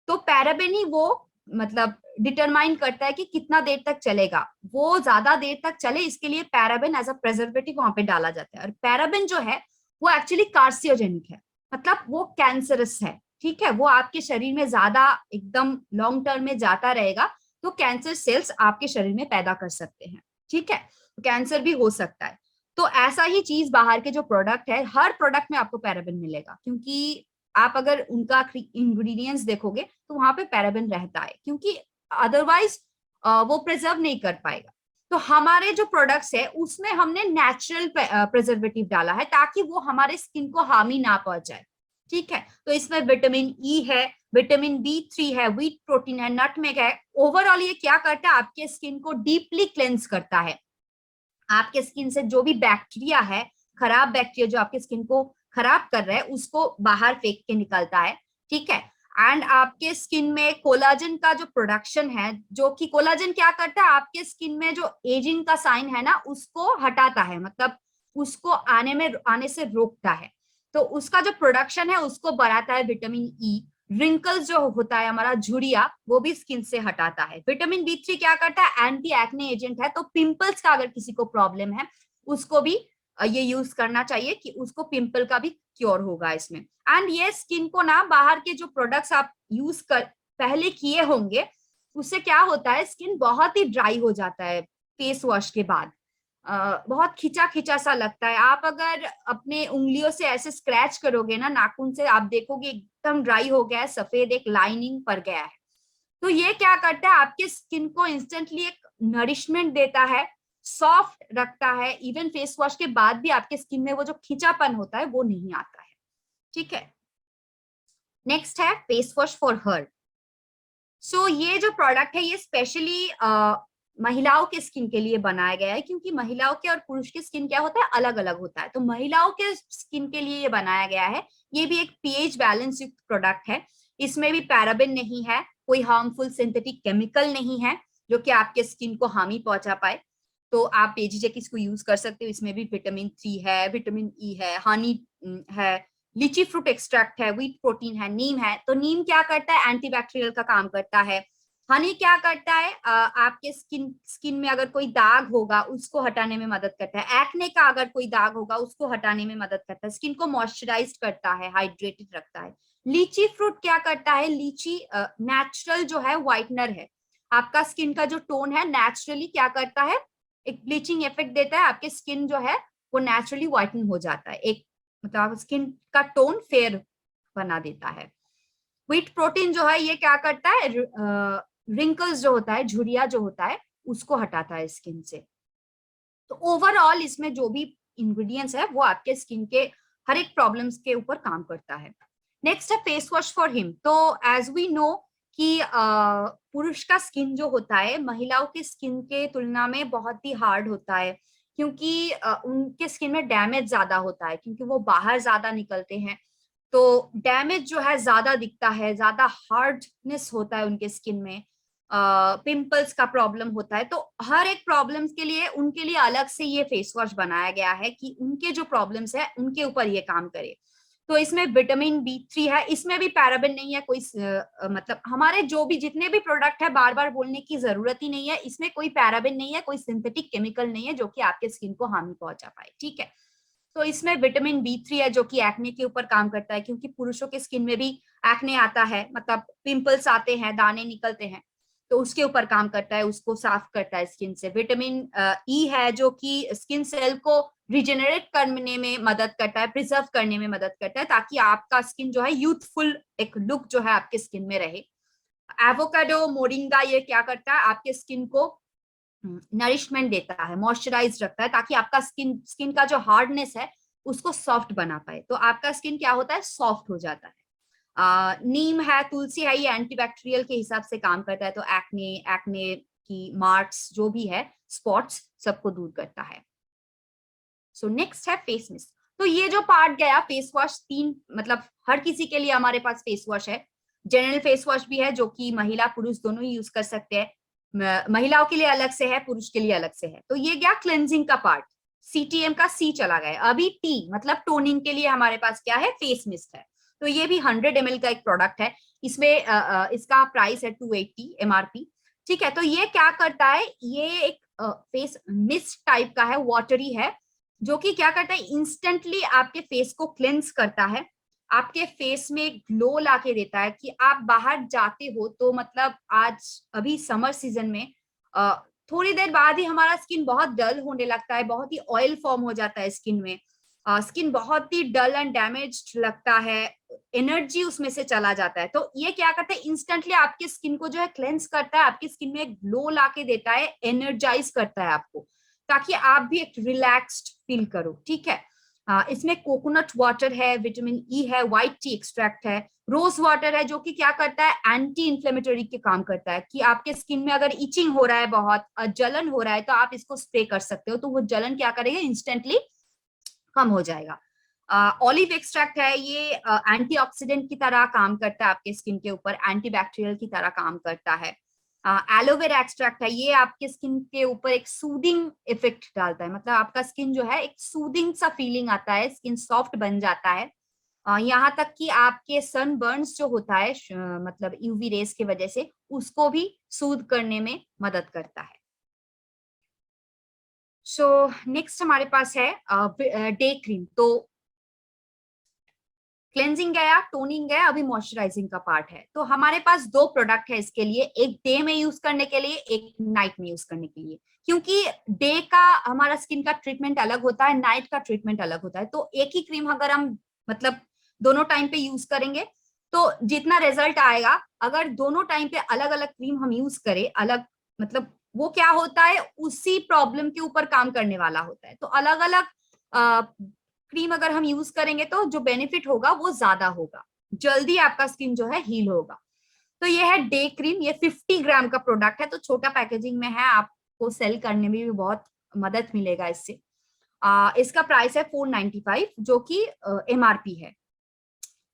तो पैराबिन ही वो मतलब डिटरमाइन करता है कि कितना देर तक चलेगा, वो ज्यादा देर तक चले, इसके लिए पैराबिन एज अ प्रेजर्वेटिव वहां पे डाला जाता है। और पैराबिन जो है वो एक्चुअली कार्सियोजेनिक है, मतलब वो कैंसरस है। ठीक है, वो आपके शरीर में ज्यादा एकदम लॉन्ग टर्म में जाता रहेगा तो कैंसर सेल्स आपके शरीर में पैदा कर सकते हैं। ठीक है, कैंसर भी हो सकता है। तो ऐसा ही चीज बाहर के जो प्रोडक्ट है, हर प्रोडक्ट में आपको पैराबिन मिलेगा, क्योंकि आप अगर उनका इंग्रेडिएंट्स देखोगे तो वहां पे पैराबिन रहता है, क्योंकि अदरवाइज वो प्रिजर्व नहीं कर पाएगा। तो हमारे जो प्रोडक्ट्स है उसमें हमने नेचुरल प्रिजर्वेटिव डाला है, ताकि वो हमारे स्किन को हार्म ना पहुंचाए। ठीक है, तो इसमें विटामिन ई है, विटामिन B3 है, व्हीट प्रोटीन है, नटमेग है। ओवरऑल ये क्या करता है, आपके स्किन को डीपली क्लेंस करता है। आपके स्किन से जो भी बैक्टीरिया है, खराब बैक्टीरिया जो आपके स्किन को खराब कर रहा है, उसको बाहर फेंक के निकलता है। ठीक है, एंड आपके स्किन में कोलाजन का जो प्रोडक्शन है, जो कि कोलाजन क्या करता है, आपके स्किन में जो एजिंग का साइन है ना उसको हटाता है, मतलब उसको आने से रोकता है। तो उसका जो प्रोडक्शन है उसको बढ़ाता है विटामिन ई। रिंकल्स जो होता है हमारा झुर्रिया, वो भी स्किन से हटाता है। विटामिन B3 क्या करता है, एंटी एक्ने एजेंट है। तो पिंपल्स का अगर किसी को प्रॉब्लम है उसको भी ये यूज करना चाहिए, कि उसको पिंपल का भी क्योर होगा इसमें। एंड ये स्किन को ना, बाहर के जो प्रोडक्ट्स आप यूज कर पहले किए होंगे, उससे क्या होता है, स्किन बहुत ही ड्राई हो जाता है फेस वॉश के बाद। बहुत खिंचा खिंचा सा लगता है। आप अगर अपने उंगलियों से ऐसे स्क्रैच करोगे ना नाखून से, आप देखोगे एकदम ड्राई हो गया है, सफेद एक लाइनिंग पड़ गया है। तो ये क्या करता है, आपके स्किन को इंस्टेंटली एक नरिशमेंट देता है, सॉफ्ट रखता है। इवन फेस वॉश के बाद भी आपके स्किन में वो जो खिंचापन होता है वो नहीं आता है। ठीक है, नेक्स्ट है फेस वॉश फॉर हर। सो ये जो प्रोडक्ट है ये स्पेशली महिलाओं के स्किन के लिए बनाया गया है, क्योंकि महिलाओं के और पुरुष के स्किन क्या होता है, अलग अलग होता है। तो महिलाओं के स्किन के लिए ये बनाया गया है। ये भी एक पीएच बैलेंस युक्त प्रोडक्ट है। इसमें भी पैराबिन नहीं है, कोई हार्मफुल सिंथेटिक केमिकल नहीं है जो कि आपके स्किन को हानि पहुंचा पाए। तो आप बेझिझक इसको यूज कर सकते हो। इसमें भी विटामिन 3 है, विटामिन ई है, हनी है, लीची फ्रूट एक्सट्रैक्ट है, व्हीट प्रोटीन है, नीम है। तो नीम क्या करता है, एंटीबैक्टीरियल का काम करता है। हनी क्या करता है, आपके स्किन में अगर कोई दाग होगा उसको हटाने में मदद करता है। एक्ने का अगर कोई दाग होगा उसको हटाने में मदद करता है। स्किन को मॉइस्चराइज करता है, हाइड्रेटेड रखता है। लीची फ्रूट क्या करता है, लीची नेचुरल जो है व्हाइटनर है। आपका स्किन का जो टोन है नेचुरली क्या करता है, एक ब्लीचिंग इफेक्ट देता है, आपके स्किन जो है वो नेचुरली व्हाइटन हो जाता है, एक मतलब स्किन का टोन फेयर बना देता है। व्हीट प्रोटीन जो है ये क्या करता है, रिंकल्स जो होता है, झुर्रिया जो होता है, उसको हटाता है स्किन से। तो ओवरऑल इसमें जो भी इंग्रेडिएंट्स है वो आपके स्किन के हर एक प्रॉब्लम्स के ऊपर काम करता है। नेक्स्ट है फेस वॉश फॉर हिम। तो एज वी नो कि पुरुष का स्किन जो होता है महिलाओं के स्किन के तुलना में बहुत ही हार्ड होता है, क्योंकि उनके स्किन में डैमेज ज्यादा होता है, क्योंकि वो बाहर ज्यादा निकलते हैं। तो डैमेज जो है ज्यादा दिखता है, ज्यादा हार्डनेस होता है उनके स्किन में, पिंपल्स का प्रॉब्लम होता है। तो हर एक प्रॉब्लम्स के लिए उनके लिए अलग से ये फेस वॉश बनाया गया है कि उनके जो प्रॉब्लम्स है उनके ऊपर ये काम करे। तो इसमें विटामिन B3 है, इसमें भी पैराबेन नहीं है कोई, मतलब हमारे जो भी जितने भी प्रोडक्ट है बार बार बोलने की जरूरत ही नहीं है, इसमें कोई पैराबेन नहीं है, कोई सिंथेटिक केमिकल नहीं है जो कि आपके स्किन को हानि पहुंचा पाए, ठीक है। तो इसमें विटामिन B3 है जो कि एक्ने के ऊपर काम करता है, क्योंकि पुरुषों के स्किन में भी एक्ने आता है, मतलब पिंपल्स आते हैं, दाने निकलते हैं, तो उसके ऊपर काम करता है, उसको साफ करता है स्किन से। विटामिन E है जो कि स्किन सेल को रिजेनरेट करने में मदद करता है, प्रिजर्व करने में मदद करता है, ताकि आपका स्किन जो है यूथफुल एक लुक जो है आपके स्किन में रहे। एवोकाडो, मोरिंगा ये क्या करता है, आपके स्किन को नरिशमेंट देता है, मॉइस्चराइज रखता है, ताकि आपका स्किन का जो हार्डनेस है उसको सॉफ्ट बना पाए। तो आपका स्किन क्या होता है, सॉफ्ट हो जाता है। नीम है, तुलसी है, ये एंटीबैक्टीरियल के हिसाब से काम करता है। तो एक्ने एक्ने की मार्क्स जो भी है, स्पॉट्स, सबको दूर करता है। सो नेक्स्ट है फेस मिस्ट। तो ये जो पार्ट गया फेस वॉश, तीन मतलब हर किसी के लिए हमारे पास फेस वॉश है। जनरल फेस वॉश भी है जो कि महिला पुरुष दोनों ही यूज कर सकते हैं, महिलाओं के लिए अलग से है, पुरुष के लिए अलग से है। तो ये गया क्लेंजिंग का पार्ट, CTM का C चला गया। अभी T मतलब टोनिंग के लिए हमारे पास क्या है, फेस मिस्ट है। तो ये भी 100 ml का एक प्रोडक्ट है। इसमें इसका प्राइस है 280 MRP, ठीक है। तो ये क्या करता है, ये एक फेस मिस्ट टाइप का है, वाटरी है, जो कि क्या करता है, इंस्टेंटली आपके फेस को क्लेंस करता है, आपके फेस में ग्लो लाके देता है कि आप बाहर जाते हो तो मतलब आज अभी समर सीजन में थोड़ी देर बाद ही हमारा स्किन बहुत डल होने लगता है, बहुत ही ऑयल फॉर्म हो जाता है स्किन में, स्किन बहुत ही डल एंड डैमेज्ड लगता है, एनर्जी उसमें से चला जाता है। तो ये क्या करता है, इंस्टेंटली आपके स्किन को जो है क्लेंस करता है, आपकी स्किन में ग्लो लाके देता है, एनर्जाइज करता है आपको, ताकि आप भी एक रिलैक्स्ड फील करो, ठीक है। इसमें कोकोनट वाटर है, विटामिन E है, व्हाइट टी एक्सट्रैक्ट है, रोज वाटर है जो कि क्या करता है, एंटी इंफ्लेमेटरी के काम करता है, कि आपके स्किन में अगर इचिंग हो रहा है, बहुत जलन हो रहा है, तो आप इसको स्प्रे कर सकते हो, तो वो जलन क्या करेगा, इंस्टेंटली कम हो जाएगा। ऑलिव एक्सट्रैक्ट है, ये एंटीऑक्सीडेंट की तरह काम करता है आपके स्किन के ऊपर, एंटीबैक्टीरियल की तरह काम करता है। एलोवेरा एक्सट्रैक्ट है, ये आपके स्किन के ऊपर एक सूदिंग इफेक्ट डालता है, मतलब आपका स्किन जो है एक सूदिंग सा फीलिंग आता है, स्किन सॉफ्ट बन जाता है। यहाँ तक कि आपके सन बर्न्स जो होता है, मतलब यूवी रेस की वजह से, उसको भी सूद करने में मदद करता है। सो नेक्स्ट हमारे पास है डे क्रीम। तो क्लेंजिंग गया, टोनिंग गया, अभी मॉइस्चराइजिंग का पार्ट है। तो हमारे पास दो प्रोडक्ट है इसके लिए, एक डे में यूज करने के लिए, एक नाइट में यूज करने के लिए, क्योंकि डे का हमारा स्किन का ट्रीटमेंट अलग होता है, नाइट का ट्रीटमेंट अलग होता है। तो एक ही क्रीम अगर हम मतलब दोनों टाइम पे यूज करेंगे तो जितना रिजल्ट आएगा, अगर दोनों टाइम पे अलग अलग क्रीम हम यूज करें, अलग मतलब वो क्या होता है, उसी प्रॉब्लम के ऊपर काम करने वाला होता है। तो अलग अलग क्रीम अगर हम यूज करेंगे तो जो बेनिफिट होगा वो ज्यादा होगा, जल्दी आपका स्किन जो है हील होगा। तो ये है डे क्रीम, ये 50 ग्राम का प्रोडक्ट है, तो छोटा पैकेजिंग में है, आपको सेल करने में भी बहुत मदद मिलेगा इससे। इसका प्राइस है 495 जो कि MRP है।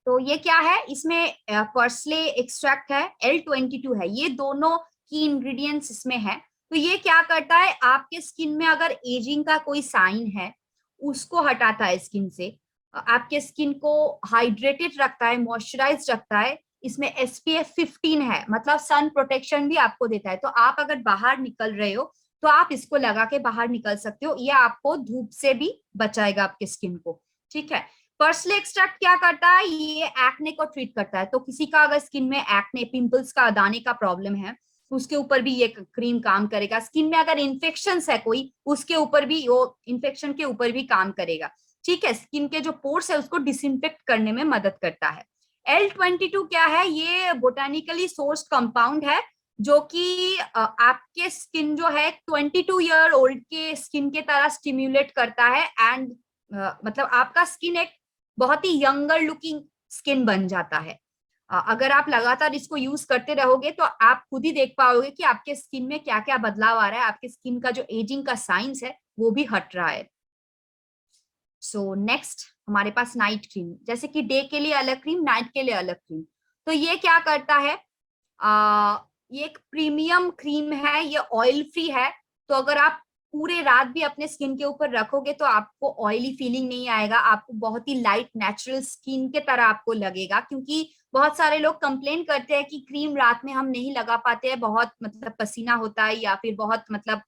तो ये क्या है, इसमें पर्सले एक्सट्रैक्ट है, L22 है, ये दोनों की इंग्रेडिएंट्स इसमें है। तो ये क्या करता है, आपके स्किन में अगर एजिंग का कोई साइन है उसको हटाता है स्किन से। आपके स्किन को हाइड्रेटेड रखता है, मॉइस्चराइज रखता है। इसमें SPF 15 है, मतलब सन प्रोटेक्शन भी आपको देता है। तो आप अगर बाहर निकल रहे हो तो आप इसको लगा के बाहर निकल सकते हो, ये आपको धूप से भी बचाएगा आपके स्किन को। ठीक है। पर्सले एक्सट्रैक्ट क्या करता है, ये एक्ने को ट्रीट करता है। तो किसी का अगर स्किन में एक्ने, पिंपल्स का, दाने का प्रॉब्लम है, उसके ऊपर भी ये क्रीम काम करेगा। स्किन में अगर इन्फेक्शन है कोई, उसके ऊपर भी, वो इन्फेक्शन के ऊपर भी काम करेगा। ठीक है। स्किन के जो पोर्स है उसको डिसइंफेक्ट करने में मदद करता है। L22 क्या है, ये बोटानिकली सोर्स्ड कंपाउंड है, जो कि आपके स्किन जो है 22-year-old के स्किन के तरह स्टिम्युलेट करता है। एंड मतलब आपका स्किन एक बहुत ही यंगर लुकिंग स्किन बन जाता है। अगर आप लगातार इसको यूज करते रहोगे तो आप खुद ही देख पाओगे कि आपके स्किन में क्या क्या बदलाव आ रहा है, आपके स्किन का जो एजिंग का साइंस है वो भी हट रहा है। सो नेक्स्ट हमारे पास नाइट क्रीम, जैसे कि डे के लिए अलग क्रीम, नाइट के लिए अलग क्रीम। तो ये क्या करता है, ये एक प्रीमियम क्रीम है, ये ऑयल फ्री है। तो अगर आप पूरे रात भी अपने स्किन के ऊपर रखोगे तो आपको ऑयली फीलिंग नहीं आएगा, आपको बहुत ही लाइट नेचुरल स्किन के तरह आपको लगेगा। क्योंकि बहुत सारे लोग कंप्लेन करते हैं कि क्रीम रात में हम नहीं लगा पाते हैं, बहुत मतलब पसीना होता है या फिर बहुत मतलब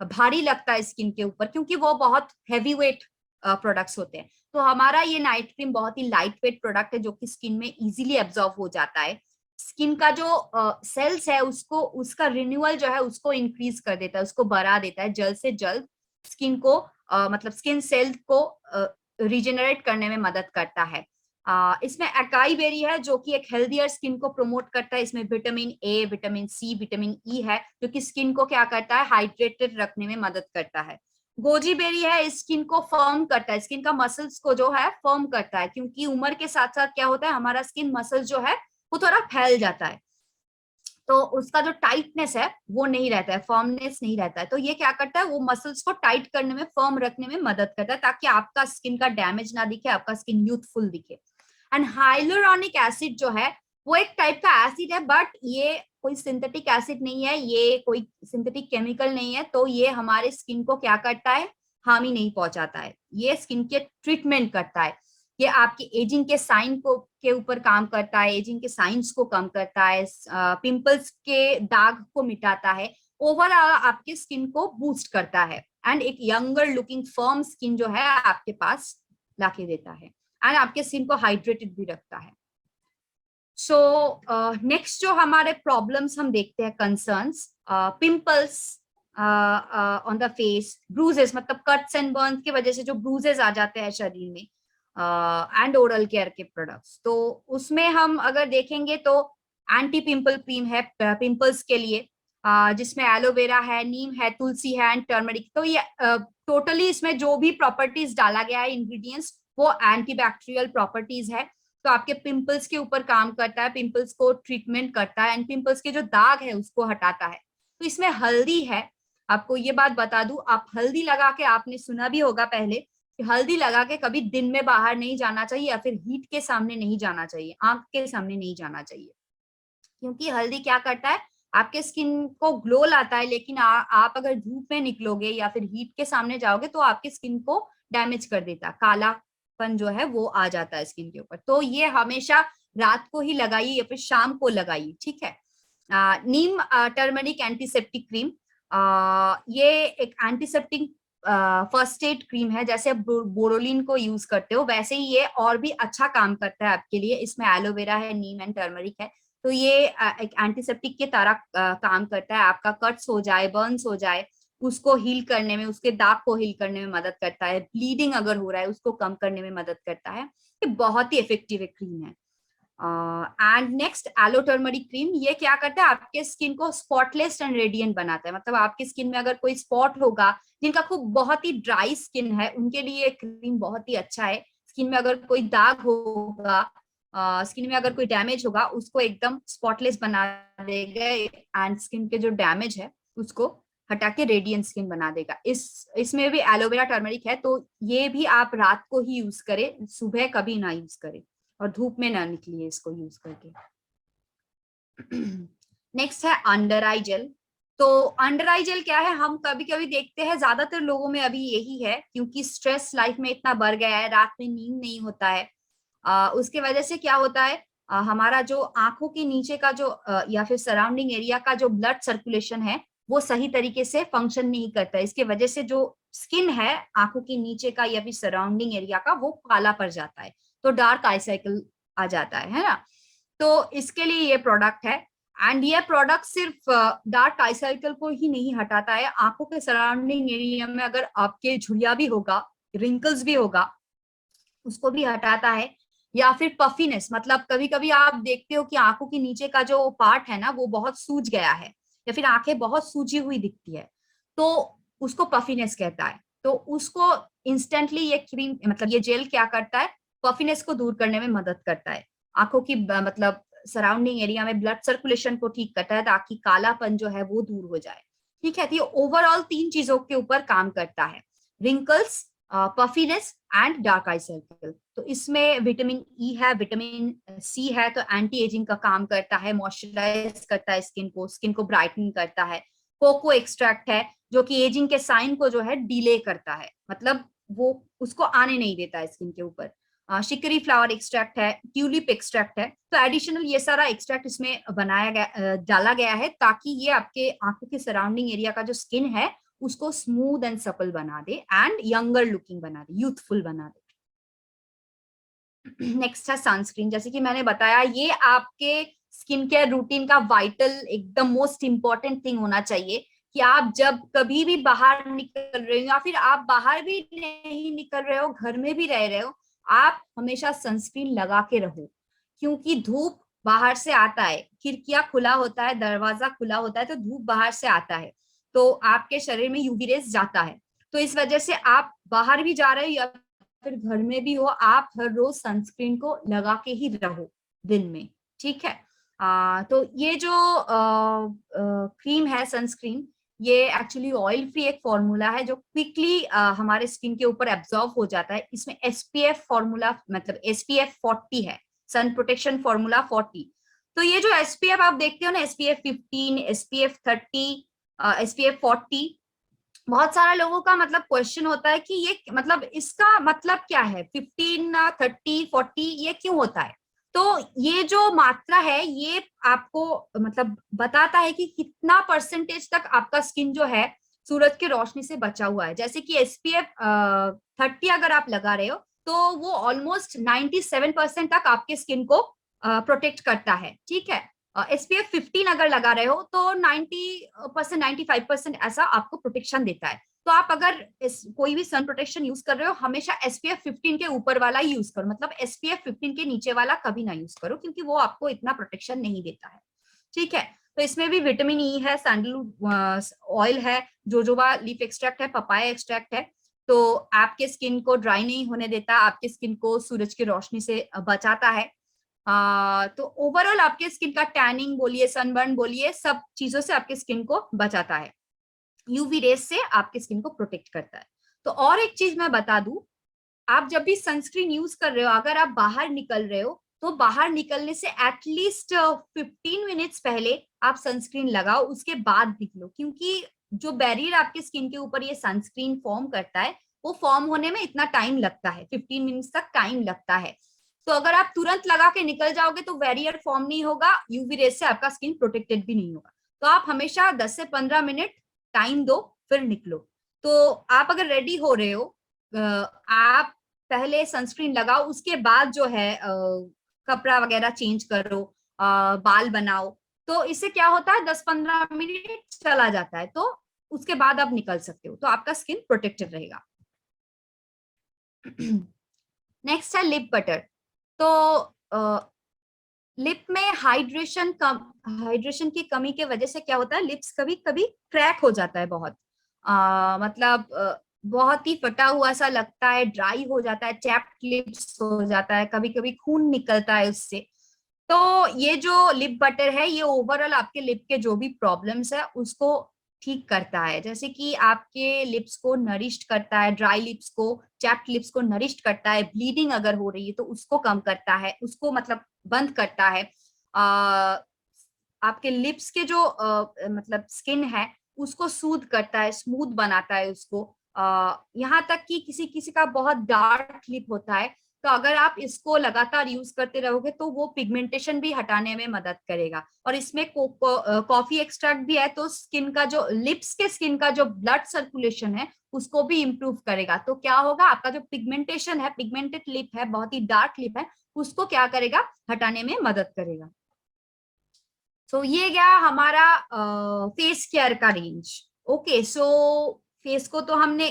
भारी लगता है स्किन के ऊपर, क्योंकि वो बहुत हैवी वेट प्रोडक्ट्स होते हैं। तो हमारा ये नाइट क्रीम बहुत ही लाइट वेट प्रोडक्ट है, जो कि स्किन में इजीली एब्जॉर्ब हो जाता है। स्किन का जो सेल्स है उसको, उसका रिन्यूअल जो है उसको इंक्रीज कर देता है, उसको बढ़ा देता है। जल्द से जल्द स्किन को मतलब स्किन सेल को रिजेनरेट करने में मदद करता है। इसमें अकाई बेरी है, जो कि एक हेल्दियर स्किन को प्रमोट करता है। इसमें vitamin A, vitamin C, vitamin E है, जो कि स्किन को क्या करता है, हाइड्रेटेड रखने में मदद करता है। गोजी बेरी है, स्किन को फर्म करता है, स्किन का मसल्स को जो है फर्म करता है। क्योंकि उम्र के साथ साथ क्या होता है, हमारा स्किन मसल जो है वो थोड़ा फैल जाता है, तो उसका जो टाइटनेस है वो नहीं रहता है, फर्मनेस नहीं रहता है। तो ये क्या करता है, वो मसल्स को टाइट करने में, फर्म रखने में मदद करता है, ताकि आपका स्किन का डैमेज ना दिखे, आपका स्किन यूथफुल दिखे। एंड हाइलुरोनिक एसिड जो है वो एक टाइप का एसिड है, बट ये कोई सिंथेटिक एसिड नहीं है, ये कोई सिंथेटिक केमिकल नहीं है। तो ये हमारे स्किन को क्या करता है, हानि नहीं पहुंचाता है, ये स्किन के ट्रीटमेंट करता है। ये आपकी एजिंग के साइन को के ऊपर काम करता है, एजिंग के साइंस को कम करता है, पिंपल्स के दाग को मिटाता है, ओवरऑल आपके स्किन को बूस्ट करता है, एंड एक यंगर लुकिंग फर्म स्किन जो है आपके पास लाके देता है, एंड आपके स्किन को हाइड्रेटेड भी रखता है। सो नेक्स्ट जो हमारे प्रॉब्लम्स हम देखते हैं, concerns, pimples on the face, bruises, मतलब कट्स एंड बर्न्स की वजह से जो ब्रूजेस आ जाते हैं शरीर में, एंड ओरल केयर के प्रोडक्ट्स। तो उसमें हम अगर देखेंगे तो एंटी पिंपल क्रीम है पिंपल्स के लिए, जिसमें एलोवेरा है, नीम है, तुलसी है एंड टर्मरिक। तो ये टोटली इसमें जो भी प्रॉपर्टीज डाला गया है, इंग्रेडिएंट्स, वो एंटीबैक्टीरियल प्रॉपर्टीज है। तो आपके पिंपल्स के ऊपर काम करता है, पिंपल्स को ट्रीटमेंट करता है, एंड पिंपल्स के जो दाग है उसको हटाता है। तो इसमें हल्दी है, आपको ये बात बता दूं, आप हल्दी लगा के, आपने सुना भी होगा पहले कि हल्दी लगा के कभी दिन में बाहर नहीं जाना चाहिए, या फिर हीट के सामने नहीं जाना चाहिए, आंख के सामने नहीं जाना चाहिए। क्योंकि हल्दी क्या करता है, आपके स्किन को ग्लो लाता है, लेकिन आप अगर धूप में निकलोगे या फिर हीट के सामने जाओगे तो आपके स्किन को डैमेज कर देता, कालापन जो है वो आ जाता है स्किन के ऊपर। तो ये हमेशा रात को ही लगाइए या फिर शाम को लगाइए। ठीक है। नीम टर्मरिक एंटीसेप्टिक क्रीम, ये एक एंटीसेप्टिक फर्स्ट एड क्रीम है। जैसे आप बोरोलिन को यूज करते हो वैसे ही ये और भी अच्छा काम करता है आपके लिए। इसमें एलोवेरा है, नीम एंड टर्मरिक है, तो ये एक एंटीसेप्टिक के तरह काम करता है। आपका कट्स हो जाए, बर्न्स हो जाए, उसको हील करने में, उसके दाग को हील करने में मदद करता है। ब्लीडिंग अगर हो रहा है उसको कम करने में मदद करता है। ये बहुत ही इफेक्टिव क्रीम है। And next aloe turmeric cream, ये क्या करता है, आपके स्किन को स्पॉटलेस एंड रेडिएंट बनाता है। मतलब आपके स्किन में अगर कोई स्पॉट होगा, जिनका खूब बहुत ही ड्राई स्किन है, उनके लिए ये क्रीम बहुत ही अच्छा है। स्किन में अगर कोई दाग होगा, स्किन में अगर कोई डैमेज होगा, उसको एकदम स्पॉटलेस बना देगा, एंड स्किन के जो डैमेज है उसको हटा के रेडियंट स्किन बना देगा। इसमें भी एलोवेरा टर्मरिक है, तो ये भी आप रात को ही यूज करें, सुबह कभी ना यूज करें, और धूप में ना निकलिए इसको यूज करके। नेक्स्ट है अंडर आई जेल। तो अंडर आई जेल क्या है, हम कभी कभी देखते हैं ज्यादातर लोगों में अभी यही है, क्योंकि स्ट्रेस लाइफ में इतना बढ़ गया है, रात में नींद नहीं होता है। उसके वजह से क्या होता है, हमारा जो आंखों के नीचे का जो या फिर सराउंडिंग एरिया का जो ब्लड सर्कुलेशन है वो सही तरीके से फंक्शन नहीं करता है। इसके वजह से जो स्किन है आंखों के नीचे का या फिर सराउंडिंग एरिया का वो काला पड़ जाता है, तो डार्क आई साइकिल आ जाता है ना। तो इसके लिए ये प्रोडक्ट है। एंड ये प्रोडक्ट सिर्फ डार्क आई साइकिल को ही नहीं हटाता है, आंखों के सराउंडिंग एरिया में अगर आपके झुर्रियां भी होगा, रिंकल्स भी होगा, उसको भी हटाता है। या फिर पफीनेस, मतलब कभी कभी आप देखते हो कि आंखों के नीचे का जो पार्ट है ना वो बहुत सूज गया है, या फिर आंखें बहुत सूजी हुई दिखती है, तो उसको पफीनेस कहता है। तो उसको इंस्टेंटली ये क्रीम, मतलब ये जेल क्या करता है, पफीनेस को दूर करने में मदद करता है। आंखों की मतलब सराउंडिंग एरिया में ब्लड सर्कुलेशन को ठीक करता है, ताकि कालापन जो है वो दूर हो जाए। ठीक है, तो ये ओवरऑल 3 चीजों के ऊपर काम करता है, wrinkles, puffiness and dark I circle. तो इसमें विटामिन ई है, विटामिन सी है, तो एंटी एजिंग का काम करता है, मॉइस्चराइज करता है स्किन को ब्राइटन करता है। कोको एक्सट्रैक्ट है जो कि एजिंग के साइन को जो है डिले करता है, मतलब वो उसको आने नहीं देता है स्किन के ऊपर। शिकरी फ्लावर एक्सट्रैक्ट है, ट्यूलिप एक्सट्रैक्ट है। तो एडिशनल ये सारा एक्सट्रैक्ट इसमें बनाया गया, डाला गया है, ताकि ये आपके आंखों के सराउंडिंग एरिया का जो स्किन है उसको स्मूथ एंड सपल बना दे, एंड यंगर लुकिंग बना दे, यूथफुल बना दे। नेक्स्ट है सनस्क्रीन। जैसे कि मैंने बताया, ये आपके स्किन केयर रूटीन का वाइटल, एकदम मोस्ट इंपॉर्टेंट थिंग होना चाहिए, कि आप जब कभी भी बाहर निकल रहे हो, या फिर आप बाहर भी नहीं निकल रहे हो, घर में भी रह रहे हो, आप हमेशा सनस्क्रीन लगा के रहो। क्योंकि धूप बाहर से आता है, खिड़कियां खुला होता है, दरवाजा खुला होता है, तो धूप बाहर से आता है, तो आपके शरीर में यूवी रेस जाता है। तो इस वजह से आप बाहर भी जा रहे हो या फिर घर में भी हो, आप हर रोज सनस्क्रीन को लगा के ही रहो दिन में। ठीक है। तो ये जो क्रीम है सनस्क्रीन, ये एक्चुअली ऑयल फ्री एक फॉर्मूला है जो क्विकली हमारे स्किन के ऊपर एब्जॉर्ब हो जाता है। इसमें एसपीएफ फॉर्मूला, मतलब एसपीएफ 40 है, सन प्रोटेक्शन फॉर्मूला 40। तो ये जो एसपीएफ आप देखते हो ना, एसपीएफ 15, एसपीएफ 30, एसपीएफ 40, बहुत सारा लोगों का मतलब क्वेश्चन होता है कि ये मतलब इसका मतलब क्या है, 15, 30, 40 ये क्यों होता है। तो ये जो मात्रा है ये आपको मतलब बताता है कि कितना परसेंटेज तक आपका स्किन जो है सूरज की रोशनी से बचा हुआ है। जैसे कि एसपीएफ 30 अगर आप लगा रहे हो, तो वो ऑलमोस्ट 97% तक आपके स्किन को प्रोटेक्ट करता है। ठीक है। एसपीएफ 15 अगर लगा रहे हो तो 90%, 95% ऐसा आपको प्रोटेक्शन देता है। तो आप अगर कोई भी सन प्रोटेक्शन यूज कर रहे हो, हमेशा एसपीएफ 15 के ऊपर वाला ही यूज करो, मतलब एसपीएफ 15 के नीचे वाला कभी ना यूज करो, क्योंकि वो आपको इतना प्रोटेक्शन नहीं देता है। ठीक है। तो इसमें भी विटामिन ई है, सैंडलवुड ऑयल है, जोजोबा लीफ एक्सट्रैक्ट है, पपाया एक्सट्रैक्ट है। तो आपके स्किन को ड्राई नहीं होने देता, आपके स्किन को सूरज की रोशनी से बचाता है। तो ओवरऑल आपके स्किन का टैनिंग बोलिए, सनबर्न बोलिए, सब चीजों से आपके स्किन को बचाता है, यूवी रेस से आपके स्किन को प्रोटेक्ट करता है। तो और एक चीज मैं बता दूं, आप जब भी सनस्क्रीन यूज कर रहे हो, अगर आप बाहर निकल रहे हो, तो बाहर निकलने से एटलीस्ट 15 मिनट्स पहले आप सनस्क्रीन लगाओ, उसके बाद निकलो। क्योंकि जो बैरियर आपके स्किन के ऊपर ये सनस्क्रीन फॉर्म करता है, वो फॉर्म होने में इतना टाइम लगता है, 15 मिनट्स तक टाइम लगता है। तो अगर आप तुरंत लगा के निकल जाओगे तो बैरियर फॉर्म नहीं होगा, यूवी रेस से आपका स्किन प्रोटेक्टेड भी नहीं होगा। तो आप हमेशा 10 से 15 मिनट टाइम दो, फिर निकलो। तो आप अगर रेडी हो रहे हो, आप पहले सनस्क्रीन लगाओ, उसके बाद जो है कपड़ा वगैरह चेंज करो, बाल बनाओ। तो इससे क्या होता है, 10-15 मिनट चला जाता है, तो उसके बाद आप निकल सकते हो, तो आपका स्किन प्रोटेक्टेड रहेगा। नेक्स्ट है लिप बटर। तो लिप में हाइड्रेशन की कमी के वजह से क्या होता है, लिप्स कभी कभी क्रैक हो जाता है बहुत, मतलब बहुत ही फटा हुआ सा लगता है, ड्राई हो जाता है, चैप्ड लिप्स हो जाता है, कभी कभी खून निकलता है उससे। तो ये जो लिप बटर है, ये ओवरऑल आपके लिप के जो भी प्रॉब्लम्स है उसको ठीक करता है। जैसे कि आपके लिप्स को नरिश्ड करता है, ड्राई लिप्स को, चैप्ड लिप्स को नरिश्ड करता है, ब्लीडिंग अगर हो रही है तो उसको कम करता है, उसको मतलब बंद करता है। आपके लिप्स के जो मतलब स्किन है उसको सूद करता है, स्मूथ बनाता है उसको। यहाँ तक कि किसी किसी का बहुत डार्क लिप होता है, तो अगर आप इसको लगातार यूज करते रहोगे तो वो पिगमेंटेशन भी हटाने में मदद करेगा। और इसमें कॉफी एक्सट्रैक्ट भी है, तो स्किन का जो लिप्स के स्किन का जो ब्लड सर्कुलेशन है उसको भी इम्प्रूव करेगा। तो क्या होगा, आपका जो पिगमेंटेशन है, पिगमेंटेड लिप है, बहुत ही डार्क लिप है, उसको क्या करेगा, हटाने में मदद करेगा। सो ये गया हमारा फेस केयर का रेंज। ओके, सो फेस को तो हमने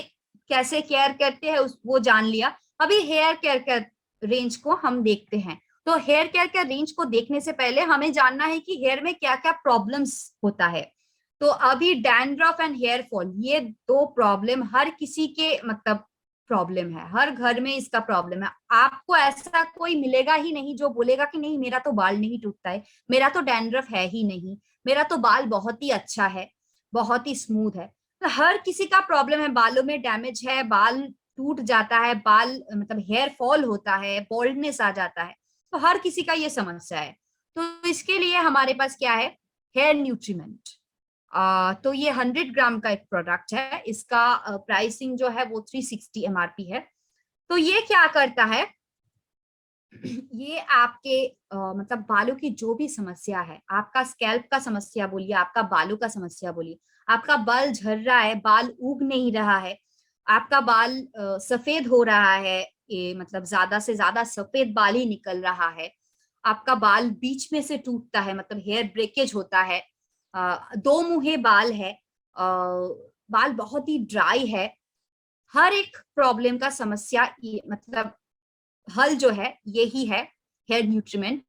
कैसे केयर करते हैं उस वो जान लिया। अभी हेयर केयर का रेंज को हम देखते हैं। तो हेयर केयर का रेंज को देखने से पहले हमें जानना है कि हेयर में क्या क्या प्रॉब्लम्स होता है। तो अभी डैंड्रफ एंड हेयर फॉल, ये दो प्रॉब्लम हर किसी के मतलब प्रॉब्लम है, हर घर में इसका प्रॉब्लम है। आपको ऐसा कोई मिलेगा ही नहीं जो बोलेगा कि नहीं मेरा तो बाल नहीं टूटता है, मेरा तो डैंड्रफ है ही नहीं, मेरा तो बाल बहुत ही अच्छा है, बहुत ही स्मूथ है। तो हर किसी का प्रॉब्लम है, बालों में डैमेज है, बाल टूट जाता है, बाल मतलब हेयर फॉल होता है, बॉल्डनेस आ जाता है। तो हर किसी का ये समस्या है। तो इसके लिए हमारे पास क्या है, हेयर न्यूट्रीमेंट। तो ये 100 ग्राम का एक प्रोडक्ट है, इसका प्राइसिंग जो है वो 360 MRP है। तो ये क्या करता है, ये आपके मतलब बालों की जो भी समस्या है, आपका स्कैल्प का समस्या बोलिए, आपका बालों का समस्या बोलिए, आपका बाल झड़ रहा है, बाल उग नहीं रहा है, आपका बाल सफेद हो रहा है, ये मतलब ज्यादा से ज्यादा सफेद बाल ही निकल रहा है, आपका बाल बीच में से टूटता है, मतलब हेयर ब्रेकेज होता है, दो मुंहे बाल है, बाल बहुत ही ड्राई है, हर एक प्रॉब्लम का समस्या मतलब हल जो है यही है, हेयर न्यूट्रीमेंट।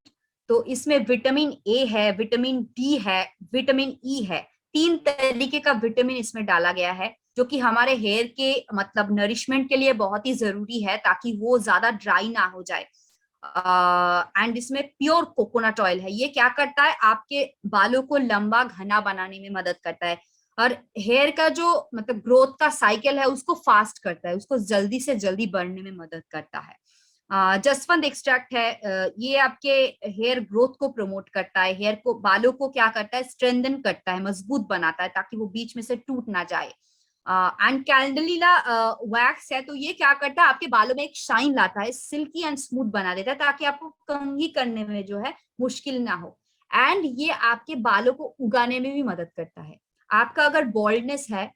तो इसमें विटामिन ए है, विटामिन डी है, विटामिन ई है, तीन तरीके का विटामिन इसमें डाला गया है, जो कि हमारे हेयर के मतलब नरिशमेंट के लिए बहुत ही जरूरी है, ताकि वो ज्यादा ड्राई ना हो जाए। एंड इसमें प्योर कोकोनट ऑयल है। ये क्या करता है, आपके बालों को लंबा घना बनाने में मदद करता है, और हेयर का जो मतलब ग्रोथ का साइकिल है उसको फास्ट करता है, उसको जल्दी से जल्दी बढ़ने में मदद करता है। जसवंत एक्सट्रैक्ट है, ये आपके हेयर ग्रोथ को प्रमोट करता है, हेयर को बालों को क्या करता है, स्ट्रेंथन करता है, मजबूत बनाता है, ताकि वो बीच में से टूट ना जाए। एंड कैंडलीला वैक्स है, तो ये क्या करता है, आपके बालों में एक शाइन लाता है, सिल्की एंड स्मूथ बना देता है, ताकि आपको कंघी करने में जो है मुश्किल ना हो। एंड ये आपके बालों को उगाने में भी मदद करता है। आपका अगर बॉल्डनेस है,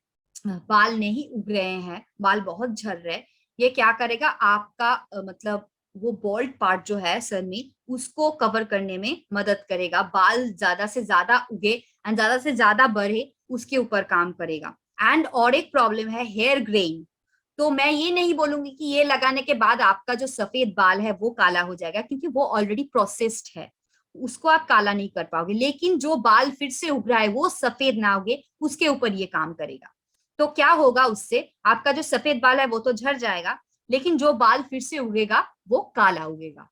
बाल नहीं उग रहे हैं, बाल बहुत झड़ रहे हैं, ये क्या करेगा, आपका मतलब वो बॉल्ड पार्ट जो है सर में उसको कवर करने में मदद करेगा, बाल ज्यादा से ज्यादा उगे एंड ज्यादा से ज्यादा बढ़े, उसके ऊपर काम करेगा। एंड और एक प्रॉब्लम है हेयर ग्रेइंग। तो मैं ये नहीं बोलूंगी कि ये लगाने के बाद आपका जो सफेद बाल है वो काला हो जाएगा, क्योंकि वो ऑलरेडी प्रोसेस्ड है, उसको आप काला नहीं कर पाओगे। लेकिन जो बाल फिर से उग रहा है वो सफेद ना उगे, उसके ऊपर ये काम करेगा। तो क्या होगा उससे, आपका जो सफेद बाल है वो तो झड़ जाएगा, लेकिन जो बाल फिर से उगेगा वो काला उगेगा।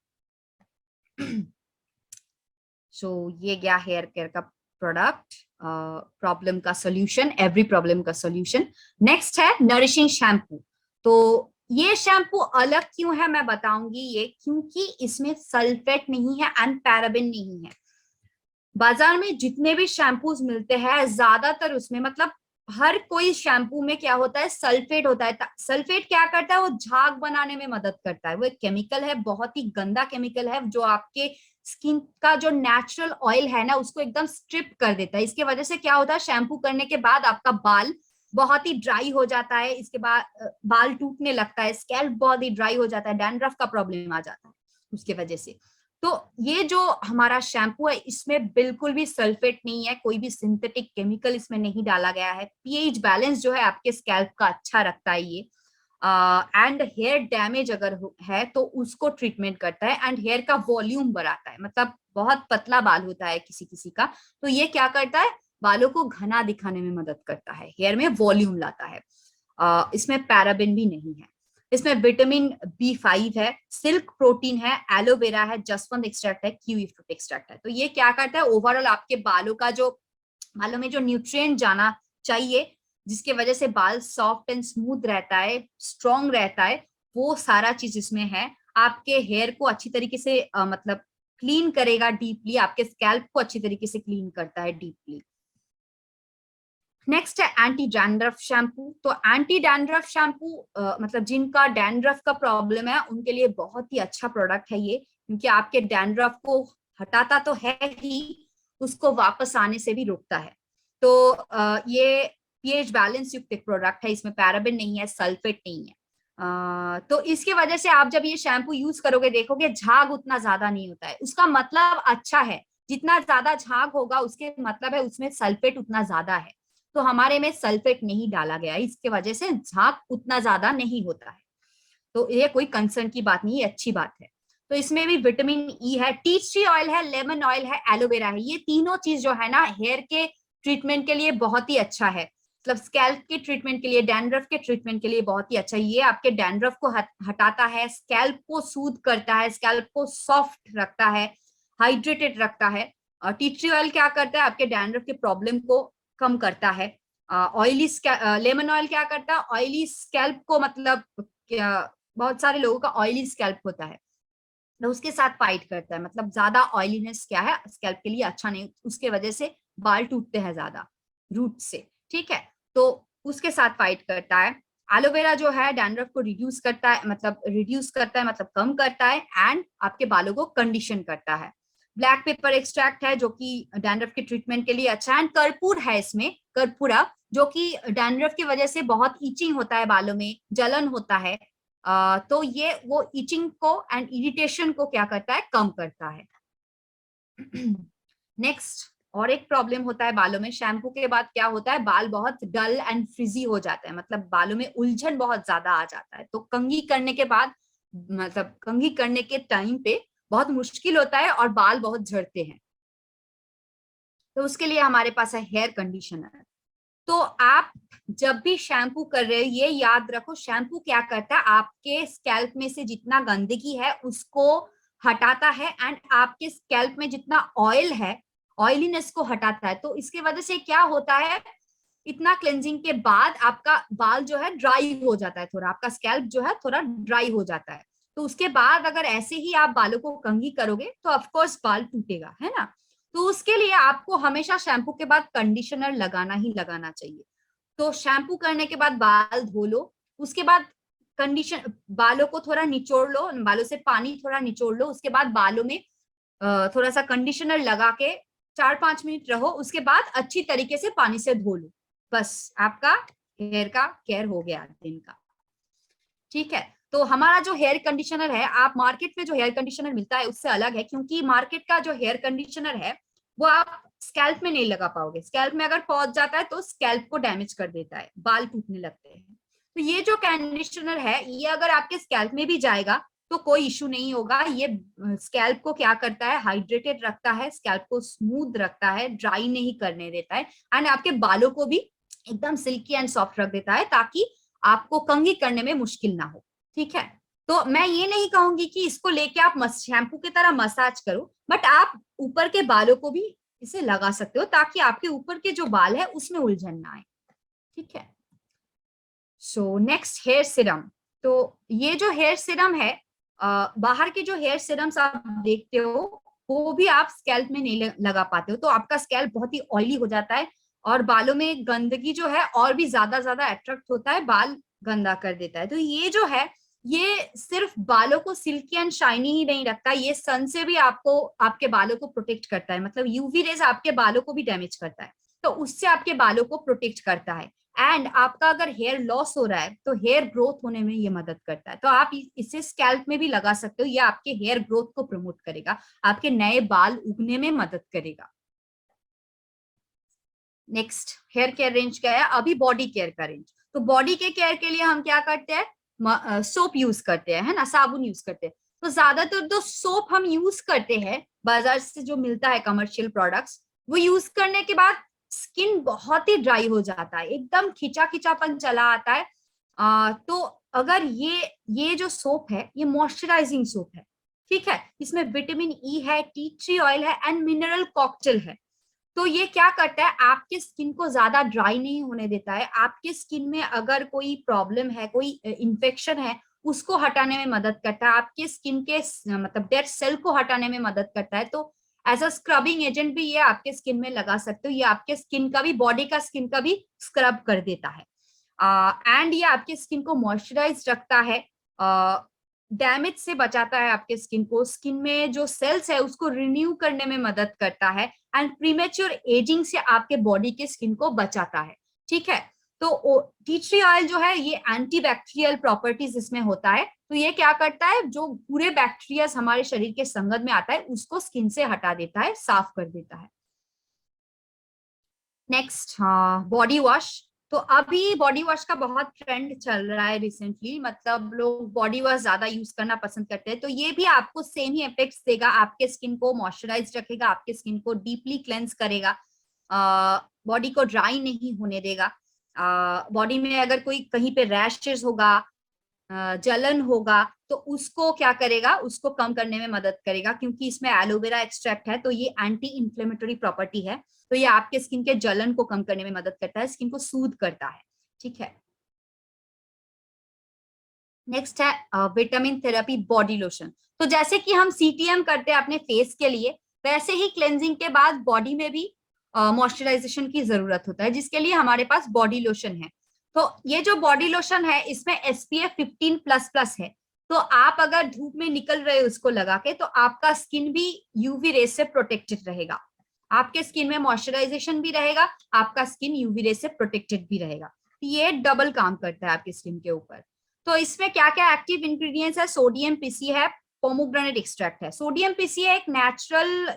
सो ये गया हेयर केयर का प्रोडक्ट, प्रॉब्लम का सोल्यूशन, एवरी प्रॉब्लम का सोल्यूशन। नेक्स्ट है नरिशिंग शैम्पू। तो ये शैम्पू अलग क्यों है मैं बताऊंगी, ये क्योंकि इसमें सल्फेट नहीं है एंड पैराबेन नहीं है। बाजार में जितने भी शैम्पूज मिलते हैं ज्यादातर उसमें मतलब हर कोई शैम्पू में क्या होता है, सल्फेट होता है। सल्फेट क्या करता है, वो झाग बनाने में मदद करता है, वो एक केमिकल है, बहुत ही गंदा केमिकल है, जो आपके स्किन का जो नेचुरल ऑयल है ना उसको एकदम स्ट्रिप कर देता है। इसके वजह से क्या होता है, शैम्पू करने के बाद आपका बाल बहुत ही ड्राई हो जाता है, इसके बाद बाल टूटने लगता है, स्कैल्प बहुत ही ड्राई हो जाता है, डैंड्रफ का प्रॉब्लम आ जाता है उसके वजह से। तो ये जो हमारा शैम्पू है इसमें बिल्कुल भी सल्फेट नहीं है, कोई भी सिंथेटिक केमिकल इसमें नहीं डाला गया है। पीएच बैलेंस जो है आपके स्कैल्प का अच्छा रखता है ये। एंड हेयर डैमेज अगर है तो उसको ट्रीटमेंट करता है, एंड हेयर का वॉल्यूम बढ़ाता है, मतलब बहुत पतला बाल होता है किसी किसी का, तो ये क्या करता है, बालों को घना दिखाने में मदद करता है, हेयर में वॉल्यूम लाता है। इसमें पैराबिन भी नहीं है। इसमें विटामिन B5 है, सिल्क प्रोटीन है, एलोवेरा है, जसवंत एक्सट्रैक्ट है, कीवी फ्रूट एक्सट्रैक्ट है। तो ये क्या करता है, ओवरऑल आपके बालों का जो बालों में जो न्यूट्रिएंट जाना चाहिए, जिसके वजह से बाल सॉफ्ट एंड स्मूथ रहता है, स्ट्रॉन्ग रहता है, वो सारा चीज इसमें है। आपके हेयर को अच्छी तरीके से मतलब क्लीन करेगा डीपली, आपके स्कैल्प को अच्छी तरीके से क्लीन करता है डीपली। नेक्स्ट है एंटी डैंड्रफ शैम्पू। तो एंटी डैंड्रफ शैम्पू मतलब जिनका डैंड्रफ का प्रॉब्लम है उनके लिए बहुत ही अच्छा प्रोडक्ट है ये, क्योंकि आपके डैंड्रफ को हटाता तो है ही, उसको वापस आने से भी रोकता है। तो ये पीएच बैलेंस युक्त एक प्रोडक्ट है, इसमें पैराबेन नहीं है, सल्फेट नहीं है। तो इसकी वजह से आप जब ये शैम्पू यूज करोगे देखोगे झाग उतना ज्यादा नहीं होता है। उसका मतलब अच्छा है, जितना ज्यादा झाग होगा उसके मतलब है उसमें सल्फेट उतना ज्यादा है। तो हमारे में सल्फेट नहीं डाला गया, इसके वजह से झाग उतना ज्यादा नहीं होता है। तो ये कोई कंसर्न की बात नहीं, ये अच्छी बात है। तो इसमें भी विटामिन ई है, टी ट्री ऑयल है, लेमन ऑयल है, एलोवेरा है। ये तीनों चीज जो है ना हेयर के ट्रीटमेंट के लिए बहुत ही अच्छा है, मतलब स्कैल्प के ट्रीटमेंट के लिए, डैंड्रफ के ट्रीटमेंट के लिए बहुत ही अच्छा है। ये आपके डैंड्रफ को हटाता है, स्कैल्प को सूद करता है, स्कैल्प को सॉफ्ट रखता है, हाइड्रेटेड रखता है। और टी ट्री ऑयल क्या करता है, आपके डैंड्रफ के प्रॉब्लम को कम करता है। ऑयली लेमन ऑयल क्या करता है, ऑयली स्कैल्प को, मतलब बहुत सारे लोगों का ऑयली स्कैल्प होता है, तो उसके साथ फाइट करता है। मतलब ज्यादा ऑयलीनेस क्या है स्कैल्प के लिए अच्छा नहीं, उसके वजह से बाल टूटते हैं ज्यादा रूट से, ठीक है। तो उसके साथ फाइट करता है। एलोवेरा जो है डैंड्रफ को रिड्यूस करता है, मतलब कम करता है, एंड आपके बालों को कंडीशन करता है। ब्लैक पेपर एक्सट्रैक्ट है जो कि डैंड्रफ के ट्रीटमेंट के लिए अच्छा है। एंड कर्पूर है इसमें, कर्पूरा, जो कि डैंड्रफ की वजह से बहुत इचिंग होता है, बालों में जलन होता है। तो ये वो इचिंग को एंड इरिटेशन को क्या करता है, कम करता है। नेक्स्ट, और एक प्रॉब्लम होता है बालों में शैम्पू के बाद क्या होता है, बाल बहुत डल एंड फ्रिजी हो जाते हैं, मतलब बालों में उलझन बहुत ज्यादा आ जाता है। तो कंघी करने के बाद, मतलब कंघी करने के टाइम पे बहुत मुश्किल होता है और बाल बहुत झड़ते हैं। तो उसके लिए हमारे पास है हेयर कंडीशनर। तो आप जब भी शैम्पू कर रहे हो ये याद रखो, शैम्पू क्या करता है, आपके स्कैल्प में से जितना गंदगी है उसको हटाता है, एंड आपके स्कैल्प में जितना ऑयल है, ऑयलीनेस को हटाता है। तो इसके वजह से क्या होता है, इतना क्लेंजिंग के बाद आपका बाल जो है ड्राई हो जाता है, थोड़ा आपका स्कैल्प जो है थोड़ा ड्राई हो जाता है। तो उसके बाद अगर ऐसे ही आप बालों को कंघी करोगे तो ऑफकोर्स बाल टूटेगा, है ना। तो उसके लिए आपको हमेशा शैम्पू के बाद कंडीशनर लगाना ही लगाना चाहिए। तो शैम्पू करने के बाद बाल धो लो, उसके बाद कंडीशन, बालों को थोड़ा निचोड़ लो, बालों से पानी थोड़ा निचोड़ लो, उसके बाद बालों में थोड़ा सा कंडीशनर लगा के 4-5 मिनट रहो, उसके बाद अच्छी तरीके से पानी से धो लो। बस आपका हेयर का केयर हो गया दिन का, ठीक है। तो हमारा जो हेयर कंडीशनर है, आप मार्केट में जो हेयर कंडीशनर मिलता है उससे अलग है, क्योंकि मार्केट का जो हेयर कंडीशनर है वो आप स्कैल्प में नहीं लगा पाओगे। स्कैल्प में अगर पहुंच जाता है तो स्कैल्प को डैमेज कर देता है, बाल टूटने लगते हैं। तो ये जो कंडीशनर है ये अगर आपके स्कैल्प में भी जाएगा तो कोई इश्यू नहीं होगा। ये स्कैल्प को क्या करता है, हाइड्रेटेड रखता है, स्कैल्प को स्मूथ रखता है, ड्राई नहीं करने देता है, एंड आपके बालों को भी एकदम सिल्की एंड सॉफ्ट रख देता है, ताकि आपको कंघी करने में मुश्किल ना हो, ठीक है। तो मैं ये नहीं कहूंगी कि इसको लेके आप शैम्पू की तरह मसाज करो, बट आप ऊपर के बालों को भी इसे लगा सकते हो, ताकि आपके ऊपर के जो बाल है उसमें उलझन ना आए, ठीक है। So next, hair serum. तो ये जो हेयर सीरम है, बाहर के जो हेयर सीरम्स आप देखते हो वो भी आप स्कैल्प में नहीं लगा पाते हो, तो आपका स्कैल्प बहुत ही ऑयली हो जाता है, और बालों में गंदगी जो है और भी ज्यादा ज्यादा अट्रैक्ट होता है, बाल गंदा कर देता है। तो ये जो है ये सिर्फ बालों को सिल्की एंड शाइनी ही नहीं रखता, ये सन से भी आपको, आपके बालों को प्रोटेक्ट करता है, मतलब यूवी रेज आपके बालों को भी डैमेज करता है, तो उससे आपके बालों को प्रोटेक्ट करता है। एंड आपका अगर हेयर लॉस हो रहा है तो हेयर ग्रोथ होने में ये मदद करता है, तो आप इसे स्कैल्प में भी लगा सकते हो, ये आपके हेयर ग्रोथ को प्रमोट करेगा, आपके नए बाल उगने में मदद करेगा। नेक्स्ट, हेयर केयर रेंज क्या है, अभी बॉडी केयर का रेंज। तो बॉडी के केयर के लिए हम क्या करते हैं, सोप यूज करते हैं, है ना, साबुन यूज करते हैं। तो ज्यादातर जो सोप हम यूज करते हैं बाजार से जो मिलता है कमर्शियल प्रोडक्ट्स, वो यूज करने के बाद स्किन बहुत ही ड्राई हो जाता है, एकदम खिंचा खिंचापन चला आता है। तो अगर ये जो सोप है ये मॉइस्चराइजिंग सोप है, ठीक है, इसमें विटामिन ई है, टी ट्री ऑयल है, एंड मिनरल कॉकटेल है। तो ये क्या करता है, आपके स्किन को ज्यादा ड्राई नहीं होने देता है, आपके स्किन में अगर कोई प्रॉब्लम है, कोई इन्फेक्शन है, उसको हटाने में मदद करता है, आपके स्किन के मतलब डेड सेल को हटाने में मदद करता है। तो एज अ स्क्रबिंग एजेंट भी ये आपके स्किन में लगा सकते हो, ये आपके स्किन का भी, बॉडी का स्किन का भी स्क्रब कर देता है। एंड ये आपके स्किन को मॉइस्चराइज रखता है, डैमेज से बचाता है आपके स्किन को, स्किन में जो सेल्स है उसको रिन्यू करने में मदद करता है, एंड प्रीमेच्योर एजिंग से आपके बॉडी के स्किन को बचाता है। ठीक है, तो टी ट्री ऑयल जो है ये एंटीबैक्टीरियल प्रॉपर्टीज इसमें होता है। तो ये क्या करता है, जो पूरे बैक्टीरिया हमारे शरीर के संगत में आता है उसको स्किन से हटा देता है, साफ कर देता है। Next, body wash. तो अभी बॉडी वॉश का बहुत ट्रेंड चल रहा है रिसेंटली, मतलब लोग बॉडी वॉश ज्यादा यूज करना पसंद करते हैं। तो ये भी आपको सेम ही इफेक्ट्स देगा, आपके स्किन को मॉइस्चराइज रखेगा, आपके स्किन को डीपली क्लेंस करेगा, बॉडी को ड्राई नहीं होने देगा। बॉडी में अगर कोई कहीं पे रैशेस होगा, जलन होगा, तो उसको क्या करेगा, उसको कम करने में मदद करेगा, क्योंकि इसमें एलोवेरा एक्सट्रैक्ट है, तो ये एंटी इंफ्लेमेटरी प्रॉपर्टी है। तो ये आपके स्किन के जलन को कम करने में मदद करता है, स्किन को सूद करता है। ठीक है, नेक्स्ट है विटामिन थेरेपी बॉडी लोशन। तो जैसे कि हम सीटीएम करते हैं अपने फेस के लिए, वैसे ही क्लेंजिंग के बाद बॉडी में भी मॉइस्चराइजेशन की जरूरत होता है, जिसके लिए हमारे पास बॉडी लोशन है। तो ये जो बॉडी लोशन है इसमें एसपीएफ 15 प्लस प्लस है। तो आप अगर धूप में निकल रहे हो उसको लगा के, तो आपका स्किन भी यूवी रे से प्रोटेक्टेड रहेगा, आपके स्किन में मॉइस्चराइजेशन भी रहेगा, आपका स्किन यूवी रे से प्रोटेक्टेड भी रहेगा। ये डबल काम करता है आपकी स्किन के ऊपर। तो इसमें क्या क्या एक्टिव इंग्रेडिएंट्स है, सोडियम पीसी है, पोमोग्रेनेट एक्सट्रैक्ट है। सोडियम पीसी एक नेचुरल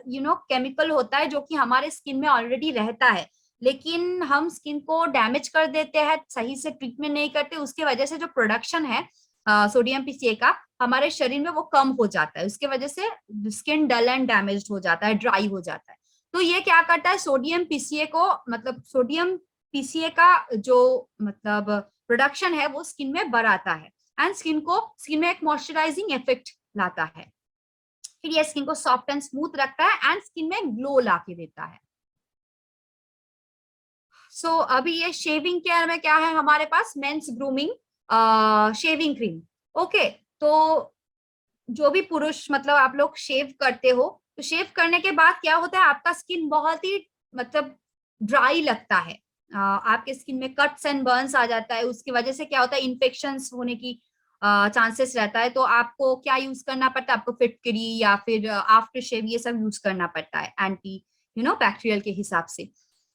केमिकल होता है जो कि हमारे स्किन में ऑलरेडी रहता है, लेकिन हम स्किन को डैमेज कर देते हैं, सही से ट्रीटमेंट नहीं करते, उसके वजह से जो प्रोडक्शन है सोडियम पीसीए का हमारे शरीर में वो कम हो जाता है, उसके वजह से स्किन डल एंड डैमेज हो जाता है, ड्राई हो जाता है। तो ये क्या करता है, सोडियम पीसीए को, मतलब सोडियम पीसीए का जो मतलब प्रोडक्शन है वो स्किन में बढ़ाता है, एंड स्किन में एक मॉइस्चराइजिंग इफेक्ट लाता है। फिर ये स्किन को सॉफ्ट एंड स्मूथ रखता है, एंड स्किन में ग्लो ला के देता है। सो अभी ये शेविंग केयर में क्या है हमारे पास, men's grooming shaving cream. Okay, तो जो भी पुरुष, मतलब आप लोग शेव करते हो, तो शेव करने के बाद क्या होता है, आपका स्किन बहुत ही मतलब ड्राई लगता है, आपके स्किन में कट्स एंड बर्न्स आ जाता है, उसकी वजह से क्या होता है, इन्फेक्शंस होने की चांसेस रहता है। तो आपको क्या यूज करना पड़ता है, आपको फिटकरी या फिर आफ्टर शेव ये सब यूज करना पड़ता है, एंटी बैक्टीरियल के हिसाब से।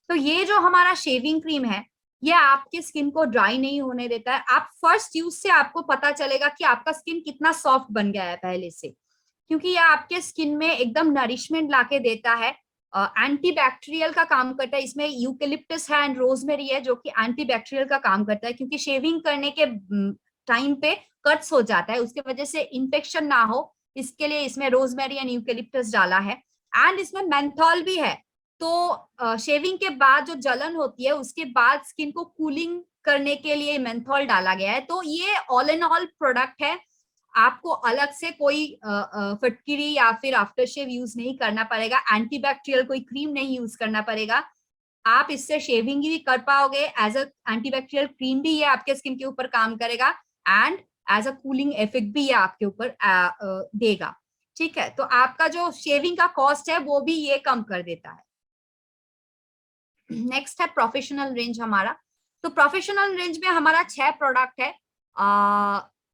तो ये जो हमारा शेविंग क्रीम है, ये आपके स्किन को ड्राई नहीं होने देता है। आप फर्स्ट यूज से आपको पता चलेगा कि आपका स्किन कितना सॉफ्ट बन गया है पहले से, क्योंकि ये आपके स्किन में एकदम नरिशमेंट लाके देता है, एंटी बैक्टीरियल का काम करता है। इसमें यूकेलिप्टस है एंड रोजमेरी है जो कि एंटी बैक्टीरियल का काम करता है, क्योंकि शेविंग करने के टाइम पे कट्स हो जाता है, उसके वजह से इन्फेक्शन ना हो, इसके लिए इसमें रोजमेरी एंड यूकेलिप्टस डाला है। एंड इसमें मेंथॉल भी है। तो शेविंग के बाद जो जलन होती है उसके बाद स्किन को कूलिंग करने के लिए मेंथॉल डाला गया है। तो ये ऑल इन ऑल प्रोडक्ट है, आपको अलग से कोई फिटकिरी या फिर आफ्टर शेव यूज नहीं करना पड़ेगा, एंटीबैक्टीरियल कोई क्रीम नहीं यूज करना पड़ेगा, आप इससे शेविंग भी कर पाओगे, एज अ एंटीबैक्टीरियल क्रीम भी ये आपके स्किन के ऊपर काम करेगा, and as a cooling effect भी ये आपके ऊपर देगा। ठीक है, तो आपका जो शेविंग का कॉस्ट है वो भी ये कम कर देता है। नेक्स्ट है प्रोफेशनल रेंज हमारा। तो प्रोफेशनल रेंज में हमारा 6 प्रोडक्ट है।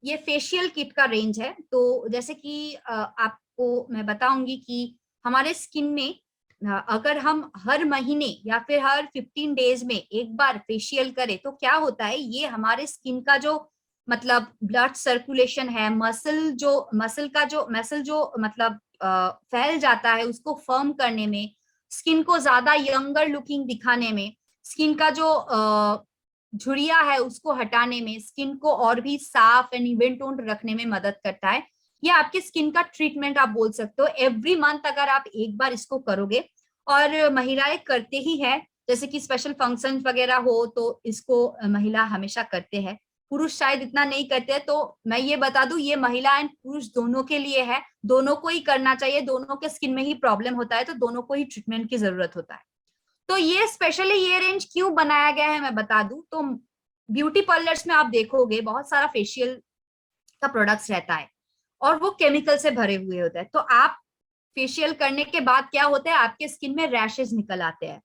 ये फेशियल किट का रेंज है। तो जैसे कि आपको मैं बताऊंगी कि हमारे स्किन में अगर हम हर महीने या फिर हर 15 डेज में एक बार फेशियल करें तो क्या होता है, ये हमारे स्किन का जो मतलब ब्लड सर्कुलेशन है, मसल जो मतलब फैल जाता है उसको फर्म करने में, स्किन को ज्यादा यंगर लुकिंग दिखाने में, स्किन का जो झुर्रियां है उसको हटाने में, स्किन को और भी साफ एंड इवन टोन्ड रखने में मदद करता है। ये आपके स्किन का ट्रीटमेंट आप बोल सकते हो। एवरी मंथ अगर आप एक बार इसको करोगे, और महिलाएं करते ही है, जैसे कि स्पेशल फंक्शन वगैरह हो तो इसको महिला हमेशा करते हैं, पुरुष शायद इतना नहीं करते हैं। तो मैं ये बता दूं, ये महिला एंड पुरुष दोनों के लिए है, दोनों को ही करना चाहिए, दोनों के स्किन में ही प्रॉब्लम होता है तो दोनों को ही ट्रीटमेंट की जरूरत होता है। तो ये स्पेशली ये रेंज क्यों बनाया गया है मैं बता दूं, तो ब्यूटी पार्लर्स में आप देखोगे बहुत सारा फेशियल का प्रोडक्ट्स रहता है और वो केमिकल से भरे हुए होते हैं। तो आप फेशियल करने के बाद क्या होता है, आपके स्किन में रैशेस निकल आते हैं,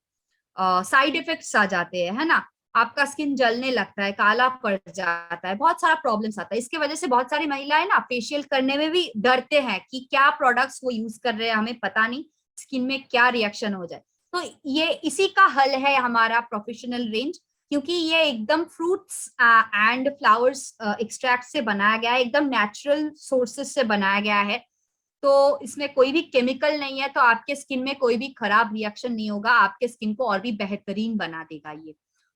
साइड इफेक्ट्स आ जाते हैं, है ना। आपका स्किन जलने लगता है, काला पड़ जाता है, बहुत सारा प्रॉब्लम्स आता है। इसके वजह से बहुत सारी महिलाएं ना फेशियल करने में भी डरते हैं कि क्या प्रोडक्ट्स वो यूज कर रहे हैं, हमें पता नहीं स्किन में क्या रिएक्शन हो जाए। तो ये इसी का हल है हमारा प्रोफेशनल रेंज, क्योंकि ये एकदम फ्रूट्स एंड फ्लावर्स एक्सट्रैक्ट से बनाया गया है, एकदम नेचुरल सोर्सेस से बनाया गया है। तो इसमें कोई भी केमिकल नहीं है, तो आपके स्किन में कोई भी खराब रिएक्शन नहीं होगा, आपके स्किन को और भी बेहतरीन बना देगा ये।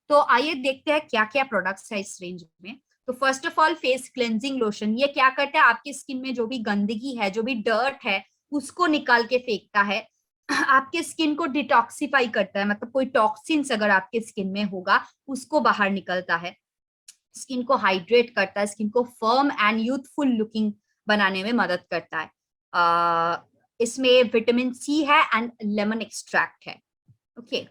तो आइए देखते हैं क्या क्या प्रोडक्ट्स है इस रेंज में। तो first of all face cleansing lotion, ये क्या करता है, आपकी स्किन में जो भी गंदगी है, जो भी डर्ट है, उसको निकाल के फेंकता है। आपके स्किन को डिटॉक्सिफाई करता है, मतलब कोई टॉक्सिन्स अगर आपके स्किन में होगा उसको बाहर निकलता है। स्किन को हाइड्रेट करता है, स्किन को फर्म एंड यूथफुल लुकिंग बनाने में मदद करता है। इसमें विटामिन सी है एंड लेमन एक्सट्रैक्ट है। ओके,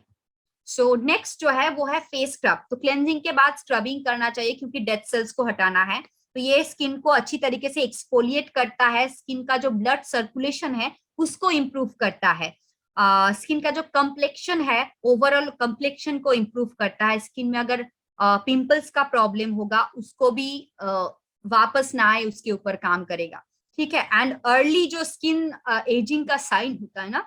सो नेक्स्ट जो है वो है फेस स्क्रब। तो क्लेंजिंग के बाद स्क्रबिंग करना चाहिए क्योंकि डेड सेल्स को हटाना है। तो ये स्किन को अच्छी तरीके से एक्सफोलिएट करता है, स्किन का जो ब्लड सर्कुलेशन है उसको इम्प्रूव करता है। स्किन का जो कम्प्लेक्शन है, ओवरऑल कम्प्लेक्शन को इम्प्रूव करता है। स्किन में अगर पिंपल्स का प्रॉब्लम होगा उसको भी वापस ना आए, उसके ऊपर काम करेगा। ठीक है, एंड अर्ली जो स्किन एजिंग का साइन होता है ना,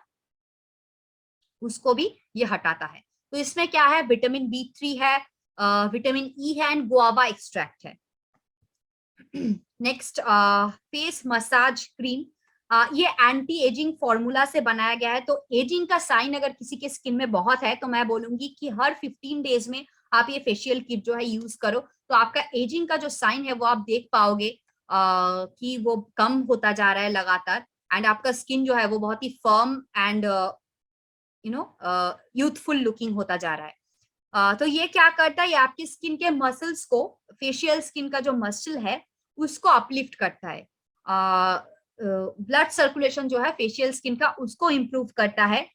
उसको भी ये हटाता है। तो इसमें क्या है, विटामिन बी3 है, विटामिन ई है एंड गुआवा एक्सट्रैक्ट है। नेक्स्ट फेस मसाज क्रीम, ये एंटी एजिंग फॉर्मूला से बनाया गया है। तो एजिंग का साइन अगर किसी के स्किन में बहुत है तो मैं बोलूंगी कि हर 15 डेज में आप ये फेशियल किट जो है यूज करो, तो आपका एजिंग का जो साइन है वो आप देख पाओगे कि वो कम होता जा रहा है लगातार, एंड आपका स्किन जो है वो बहुत ही फर्म एंड यूथफुल लुकिंग होता जा रहा है। तो ये क्या करता है, ये आपकी स्किन के मसल्स को, फेशियल स्किन का जो मसल है उसको अपलिफ्ट करता है। ब्लड सर्कुलेशन जो है फेशियल स्किन का उसको इम्प्रूव करता है।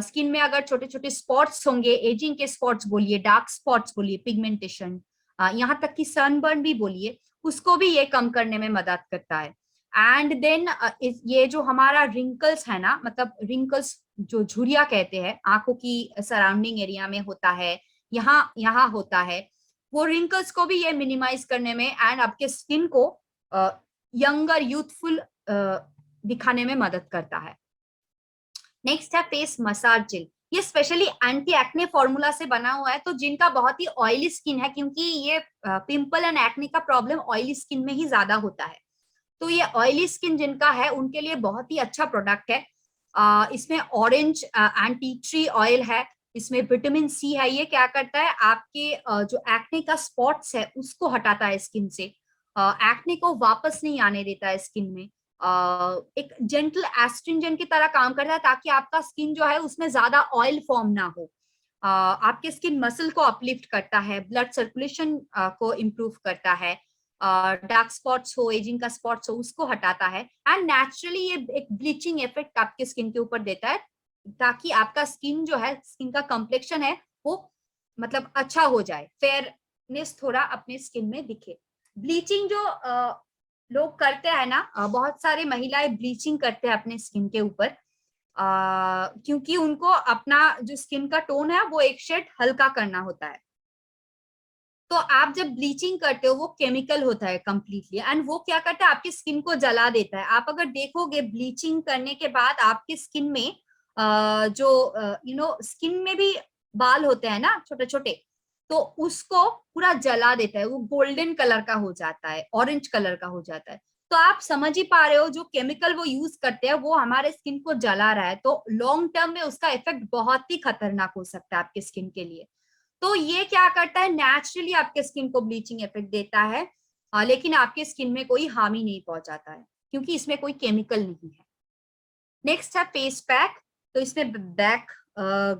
स्किन में अगर छोटे छोटे स्पॉट्स होंगे, एजिंग के स्पॉट्स बोलिए, डार्क स्पॉट्स बोलिए, पिगमेंटेशन, यहाँ तक कि सनबर्न भी बोलिए, उसको भी ये कम करने में मदद करता है। एंड देन ये जो हमारा रिंकल्स है ना, मतलब रिंकल्स जो झुर्रिया कहते हैं, आंखों की सराउंडिंग एरिया में होता है, यहाँ यहाँ होता है, वो रिंकल्स को भी ये मिनिमाइज करने में एंड आपके स्किन को यंगर यूथफुल दिखाने में मदद करता है। नेक्स्ट है फेस मसाज जेल, ये स्पेशली एंटी एक्ने फॉर्मूला से बना हुआ है। तो जिनका बहुत ही ऑयली स्किन है, क्योंकि ये पिंपल एंड एक्ने का प्रॉब्लम ऑयली स्किन में ही ज्यादा होता है, तो ये ऑयली स्किन जिनका है उनके लिए बहुत ही अच्छा प्रोडक्ट है। इसमें orange and tea tree oil है, इसमें विटामिन सी है। ये क्या करता है, आपके जो एक्ने का स्पॉट्स है उसको हटाता है स्किन से, एक्ने को वापस नहीं आने देता है स्किन में। एक जेंटल एस्ट्रिंजेंट की तरह काम करता है ताकि आपका स्किन जो है उसमें ज्यादा ऑयल फॉर्म ना हो। आपके स्किन मसल को अपलिफ्ट करता है, ब्लड सर्कुलेशन को इम्प्रूव करता है, डार्क स्पॉट्स हो, एजिंग का स्पॉट्स हो उसको हटाता है, एंड नेचुरली ये एक ब्लीचिंग इफेक्ट आपके स्किन के ऊपर देता है ताकि आपका स्किन जो है, स्किन का कॉम्प्लेक्शन है वो मतलब अच्छा हो जाए, फेयरनेस थोड़ा अपने स्किन में दिखे। ब्लीचिंग जो लोग करते हैं ना, बहुत सारे महिलाएं ब्लीचिंग करते हैं अपने स्किन के ऊपर, क्योंकि उनको अपना जो स्किन का टोन है वो एक शेड हल्का करना होता है। तो आप जब ब्लीचिंग करते हो वो केमिकल होता है कंप्लीटली, एंड वो क्या करता है, आपकी स्किन को जला देता है। आप अगर देखोगे ब्लीचिंग करने के बाद आपकी स्किन में जो स्किन में भी बाल होते हैं ना छोटे छोटे, तो उसको पूरा जला देता है, वो गोल्डन कलर का हो जाता है, ऑरेंज कलर का हो जाता है। तो आप समझ ही पा रहे हो जो केमिकल वो यूज करते हैं वो हमारे स्किन को जला रहा है, तो लॉन्ग टर्म में उसका इफेक्ट बहुत ही खतरनाक हो सकता है आपके स्किन के लिए। तो ये क्या करता है, नेचुरली आपके स्किन को ब्लीचिंग इफेक्ट देता है, लेकिन आपके स्किन में कोई हार्म नहीं पहुंचाता है क्योंकि इसमें कोई केमिकल नहीं है। नेक्स्ट है फेस पैक। तो इसमें ब्लैक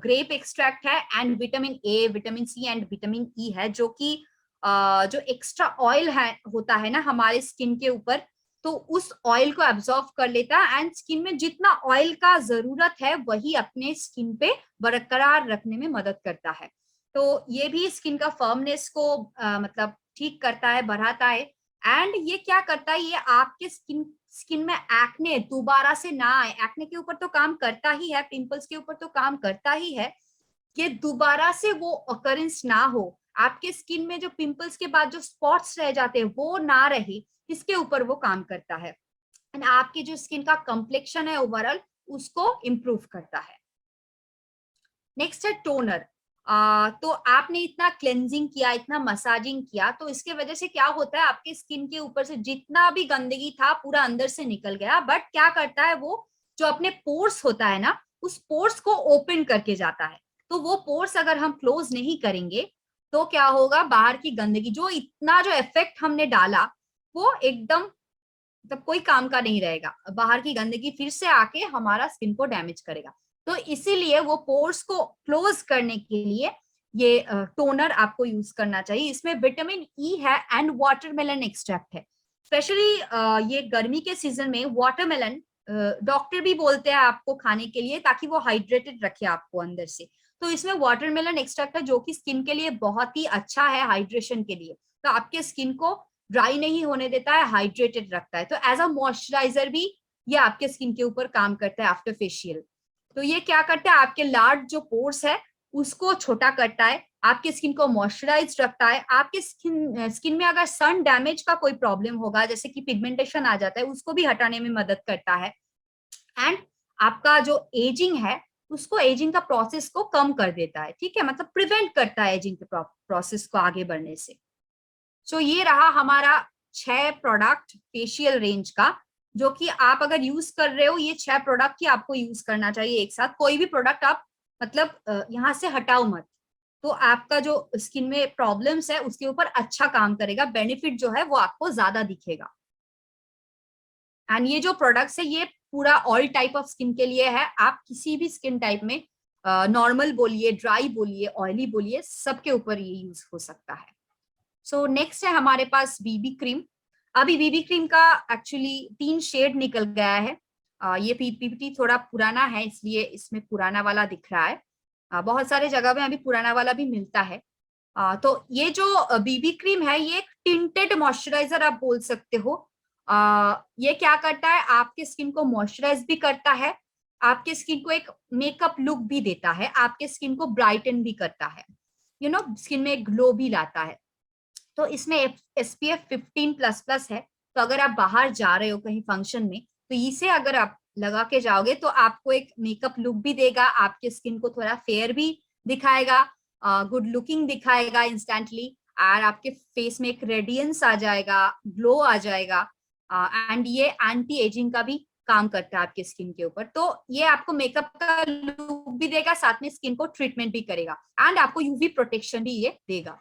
ग्रेप एक्सट्रैक्ट है and vitamin A, vitamin C and vitamin E है, जो कि जो एक्स्ट्रा ऑयल है होता है ना हमारे स्किन के ऊपर, तो उस ऑयल को एब्जॉर्ब कर लेता है एंड स्किन में जितना ऑयल का जरूरत है वही अपने स्किन पे बरकरार रखने में मदद करता है। तो ये भी स्किन का फर्मनेस को मतलब ठीक करता है, बढ़ाता है, एंड ये क्या करता है, ये आपके स्किन में एक्ने दोबारा से ना आए। एक्ने के ऊपर तो काम करता ही है, पिंपल्स के ऊपर तो काम करता ही है, कि दोबारा से वो अकरेंस ना हो, आपके स्किन में जो पिंपल्स के बाद जो स्पॉट्स रह जाते हैं वो ना रहे, इसके ऊपर वो काम करता है। एंड आपकी जो स्किन का कॉम्प्लेक्शन है ओवरऑल उसको इम्प्रूव करता है। नेक्स्ट है टोनर। तो आपने इतना क्लेंजिंग किया, इतना मसाजिंग किया, तो इसके वजह से क्या होता है, आपके स्किन के ऊपर से जितना भी गंदगी था पूरा अंदर से निकल गया। बट क्या करता है वो, जो अपने पोर्स होता है ना, उस पोर्स को ओपन करके जाता है। तो वो पोर्स अगर हम क्लोज नहीं करेंगे तो क्या होगा, बाहर की गंदगी, जो इतना जो इफेक्ट हमने डाला वो एकदम मतलब कोई काम का नहीं रहेगा, बाहर की गंदगी फिर से आके हमारा स्किन को डैमेज करेगा। तो इसीलिए वो पोर्स को क्लोज करने के लिए ये टोनर आपको यूज करना चाहिए। इसमें विटामिन ई है एंड वाटरमेलन एक्सट्रैक्ट है। स्पेशली ये गर्मी के सीजन में वाटरमेलन डॉक्टर भी बोलते हैं आपको खाने के लिए, ताकि वो हाइड्रेटेड रखे आपको अंदर से। तो इसमें वाटरमेलन एक्सट्रैक्ट है जो कि स्किन के लिए बहुत ही अच्छा है, हाइड्रेशन के लिए। तो आपके स्किन को ड्राई नहीं होने देता है, हाइड्रेटेड रखता है। तो एज अ मॉइस्चराइजर भी ये आपके स्किन के ऊपर काम करता है आफ्टर फेशियल। तो ये क्या करता है, आपके लार्ज जो पोर्स है उसको छोटा करता है, आपके स्किन को मॉइस्चराइज रखता है। आपके स्किन में अगर सन डैमेज का कोई प्रॉब्लम होगा, जैसे कि पिगमेंटेशन आ जाता है, उसको भी हटाने में मदद करता है। एंड आपका जो एजिंग है उसको, एजिंग का प्रोसेस को कम कर देता है, ठीक है, मतलब प्रिवेंट करता है एजिंग के प्रोसेस को आगे बढ़ने से। सो ये रहा हमारा 6 प्रोडक्ट फेशियल रेंज का, जो कि आप अगर यूज कर रहे हो, ये 6 प्रोडक्ट ही आपको यूज करना चाहिए एक साथ। कोई भी प्रोडक्ट आप मतलब यहाँ से हटाओ मत, तो आपका जो स्किन में प्रॉब्लम्स है उसके ऊपर अच्छा काम करेगा, बेनिफिट जो है वो आपको ज्यादा दिखेगा। एंड ये जो प्रोडक्ट्स है ये पूरा ऑल टाइप ऑफ स्किन के लिए है। आप किसी भी स्किन टाइप में, नॉर्मल बोलिए, ड्राई बोलिए, ऑयली बोलिए, सबके ऊपर ये यूज हो सकता है। सो नेक्स्ट है हमारे पास बीबी क्रीम। अभी बीबी क्रीम का एक्चुअली 3 शेड निकल गया है। ये पीपीटी थोड़ा पुराना है इसलिए इसमें पुराना वाला दिख रहा है। बहुत सारे जगह में अभी पुराना वाला भी मिलता है। तो ये जो बीबी क्रीम है ये एक टिंटेड मॉइस्चराइजर आप बोल सकते हो। ये क्या करता है, आपके स्किन को मॉइस्चराइज भी करता है, आपके स्किन को एक मेकअप लुक भी देता है, आपके स्किन को ब्राइटन भी करता है, स्किन में एक ग्लो भी लाता है। तो इसमें SPF 15++ है। तो अगर आप बाहर जा रहे हो कहीं फंक्शन में, तो इसे अगर आप लगा के जाओगे तो आपको एक मेकअप लुक भी देगा, आपके स्किन को थोड़ा फेयर भी दिखाएगा, गुड लुकिंग दिखाएगा इंस्टेंटली, और आपके फेस में एक रेडियंस आ जाएगा, ग्लो आ जाएगा। एंड ये एंटी एजिंग का भी काम करता है आपके स्किन के ऊपर। तो ये आपको मेकअप का लुक भी देगा, साथ में स्किन को ट्रीटमेंट भी करेगा, एंड आपको यूवी प्रोटेक्शन भी ये देगा।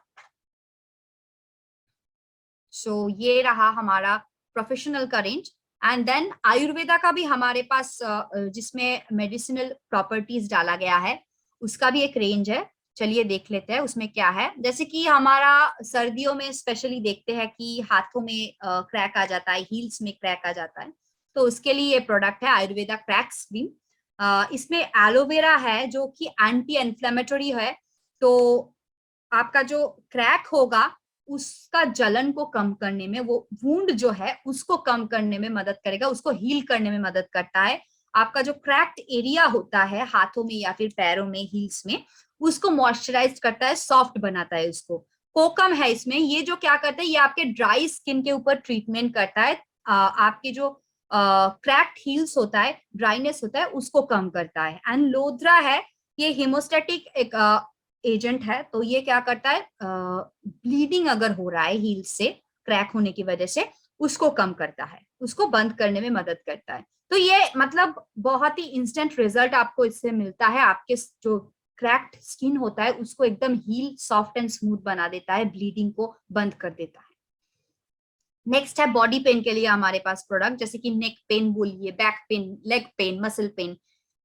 सो ये रहा हमारा प्रोफेशनल का रेंज। एंड देन आयुर्वेदा का भी हमारे पास जिसमें मेडिसिनल प्रॉपर्टीज डाला गया है उसका भी एक रेंज है। चलिए देख लेते हैं उसमें क्या है। जैसे कि हमारा सर्दियों में स्पेशली देखते हैं कि हाथों में क्रैक आ जाता है, हील्स में क्रैक आ जाता है, तो उसके लिए ये प्रोडक्ट है आयुर्वेदा क्रैक क्रीम। इसमें एलोवेरा है जो कि एंटी इन्फ्लेमेटरी है। तो आपका जो क्रैक होगा उसका जलन को कम करने में, वो वुंड जो है उसको कम करने में मदद करेगा, उसको हील करने में मदद करता है। आपका जो क्रैक्ड एरिया होता है हाथों में या फिर पैरों में, हील्स में, उसको मॉइस्चराइज करता है, सॉफ्ट बनाता है उसको। कोकम है इसमें, ये जो क्या करता है, ये आपके ड्राई स्किन के ऊपर ट्रीटमेंट करता है। आपके जो क्रैक्ड हील्स होता है, ड्राइनेस होता है, उसको कम करता है। एंड लोद्रा है, ये हिमोस्टेटिक एक एजेंट है। तो ये क्या करता है, ब्लीडिंग अगर हो रहा है हील से, क्रैक होने की वजह से, उसको कम करता है, उसको बंद करने में मदद करता है। तो ये मतलब बहुत ही इंस्टेंट रिजल्ट आपको इससे मिलता है। आपके जो क्रैक्ड स्किन होता है उसको एकदम हील, सॉफ्ट एंड स्मूथ बना देता है, ब्लीडिंग को बंद कर देता है। नेक्स्ट है बॉडी पेन के लिए हमारे पास प्रोडक्ट, जैसे कि नेक पेन बोलिए, back pain, leg pain, muscle pain,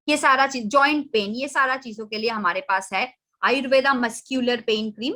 ये सारा चीज, जॉइंट पेन, ये सारा चीजों के लिए हमारे पास है आयुर्वेदा मस्क्यूलर पेन क्रीम।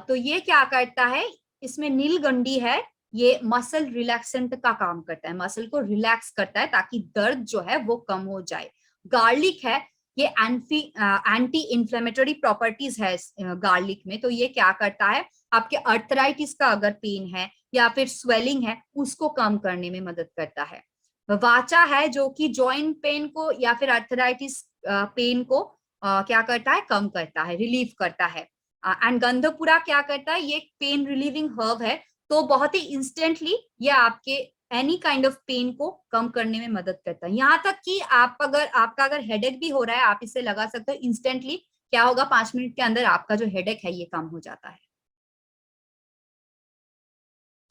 तो ये क्या करता है, इसमें नीलगंडी है, ये मसल रिलैक्सेंट का काम करता है, मसल को रिलैक्स करता है ताकि दर्द जो है वो कम हो जाए। गार्लिक है, ये एंटी इंफ्लेमेटरी प्रॉपर्टीज है गार्लिक में। तो ये क्या करता है, आपके अर्थराइटिस का अगर पेन है या फिर स्वेलिंग है उसको कम करने में मदद करता है। वाचा है जो कि जॉइंट पेन को या फिर अर्थराइटिस पेन को क्या करता है, कम करता है, रिलीव करता है। एंड गंधपुरा क्या करता है, ये पेन रिलीविंग हर्ब है, तो बहुत ही इंस्टेंटली ये आपके एनी काइंड ऑफ पेन को कम करने में मदद करता है। यहाँ तक कि आप अगर आपका अगर हेडेक भी हो रहा है, आप इसे लगा सकते हो, इंस्टेंटली क्या होगा, 5 मिनट के अंदर आपका जो हेडेक है ये कम हो जाता है।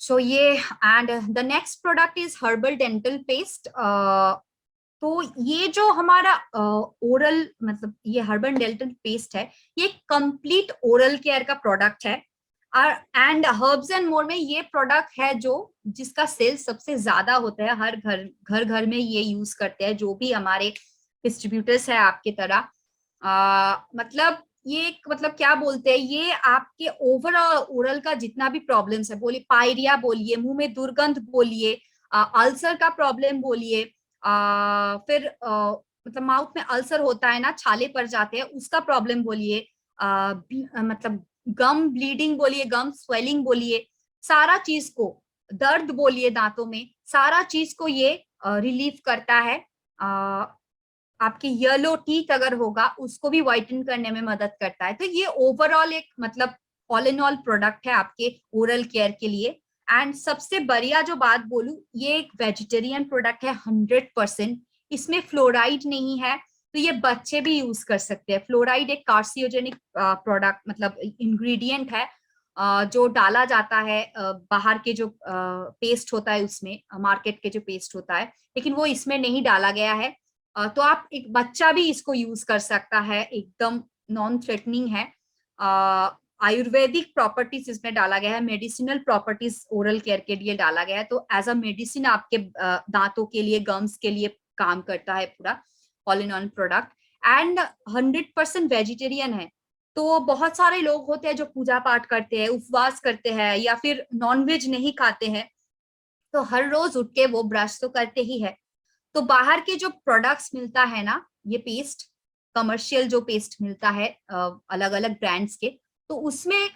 सो ये and the next product is herbal dental paste. तो ये जो हमारा ओरल मतलब ये हर्बल डेंटल पेस्ट है, ये कंप्लीट ओरल केयर का प्रोडक्ट है। एंड हर्ब्स एंड मोर में ये प्रोडक्ट है जो जिसका सेल्स सबसे ज्यादा होता है, हर घर में ये यूज करते हैं जो भी हमारे डिस्ट्रीब्यूटर्स है आपके तरह। मतलब ये मतलब क्या बोलते हैं, ये आपके ओवरऑल ओरल का जितना भी प्रॉब्लम्स है, बोलिए पायरिया बोलिए, मुंह में दुर्गंध बोलिए, अल्सर का प्रॉब्लम बोलिए, फिर मतलब माउथ में अल्सर होता है ना, छाले पड़ जाते हैं, उसका प्रॉब्लम बोलिए, मतलब गम ब्लीडिंग बोलिए, गम स्वेलिंग बोलिए, सारा चीज को, दर्द बोलिए दांतों में, सारा चीज को ये रिलीव करता है। आपकी येलो टीथ अगर होगा उसको भी व्हाइटन करने में मदद करता है। तो ये ओवरऑल एक मतलब ऑल इन ऑल प्रोडक्ट है आपके ओरल केयर के लिए। एंड सबसे बढ़िया जो बात बोलूं, ये एक वेजिटेरियन प्रोडक्ट है 100%। इसमें फ्लोराइड नहीं है, तो ये बच्चे भी यूज कर सकते हैं। फ्लोराइड एक कार्सियोजेनिक प्रोडक्ट मतलब इंग्रेडिएंट है जो डाला जाता है बाहर के जो पेस्ट होता है उसमें, मार्केट के जो पेस्ट होता है, लेकिन वो इसमें नहीं डाला गया है। तो आप एक बच्चा भी इसको यूज कर सकता है, एकदम नॉन थ्रेटनिंग है। आयुर्वेदिक प्रॉपर्टीज इसमें डाला गया है, मेडिसिनल प्रॉपर्टीज ओरल केयर के लिए डाला गया है। तो एज अ मेडिसिन आपके दांतों के लिए, गम्स के लिए काम करता है पूरा all in all product. And 100% vegetarian है। तो बहुत सारे लोग होते हैं जो पूजा पाठ करते हैं, उपवास करते हैं या फिर नॉनवेज नहीं खाते हैं, तो हर रोज उठ के वो ब्रश तो करते ही है। तो बाहर के जो प्रोडक्ट्स मिलता है ना, ये पेस्ट, कमर्शियल जो पेस्ट मिलता है अलग अलग ब्रांड्स के, तो उसमें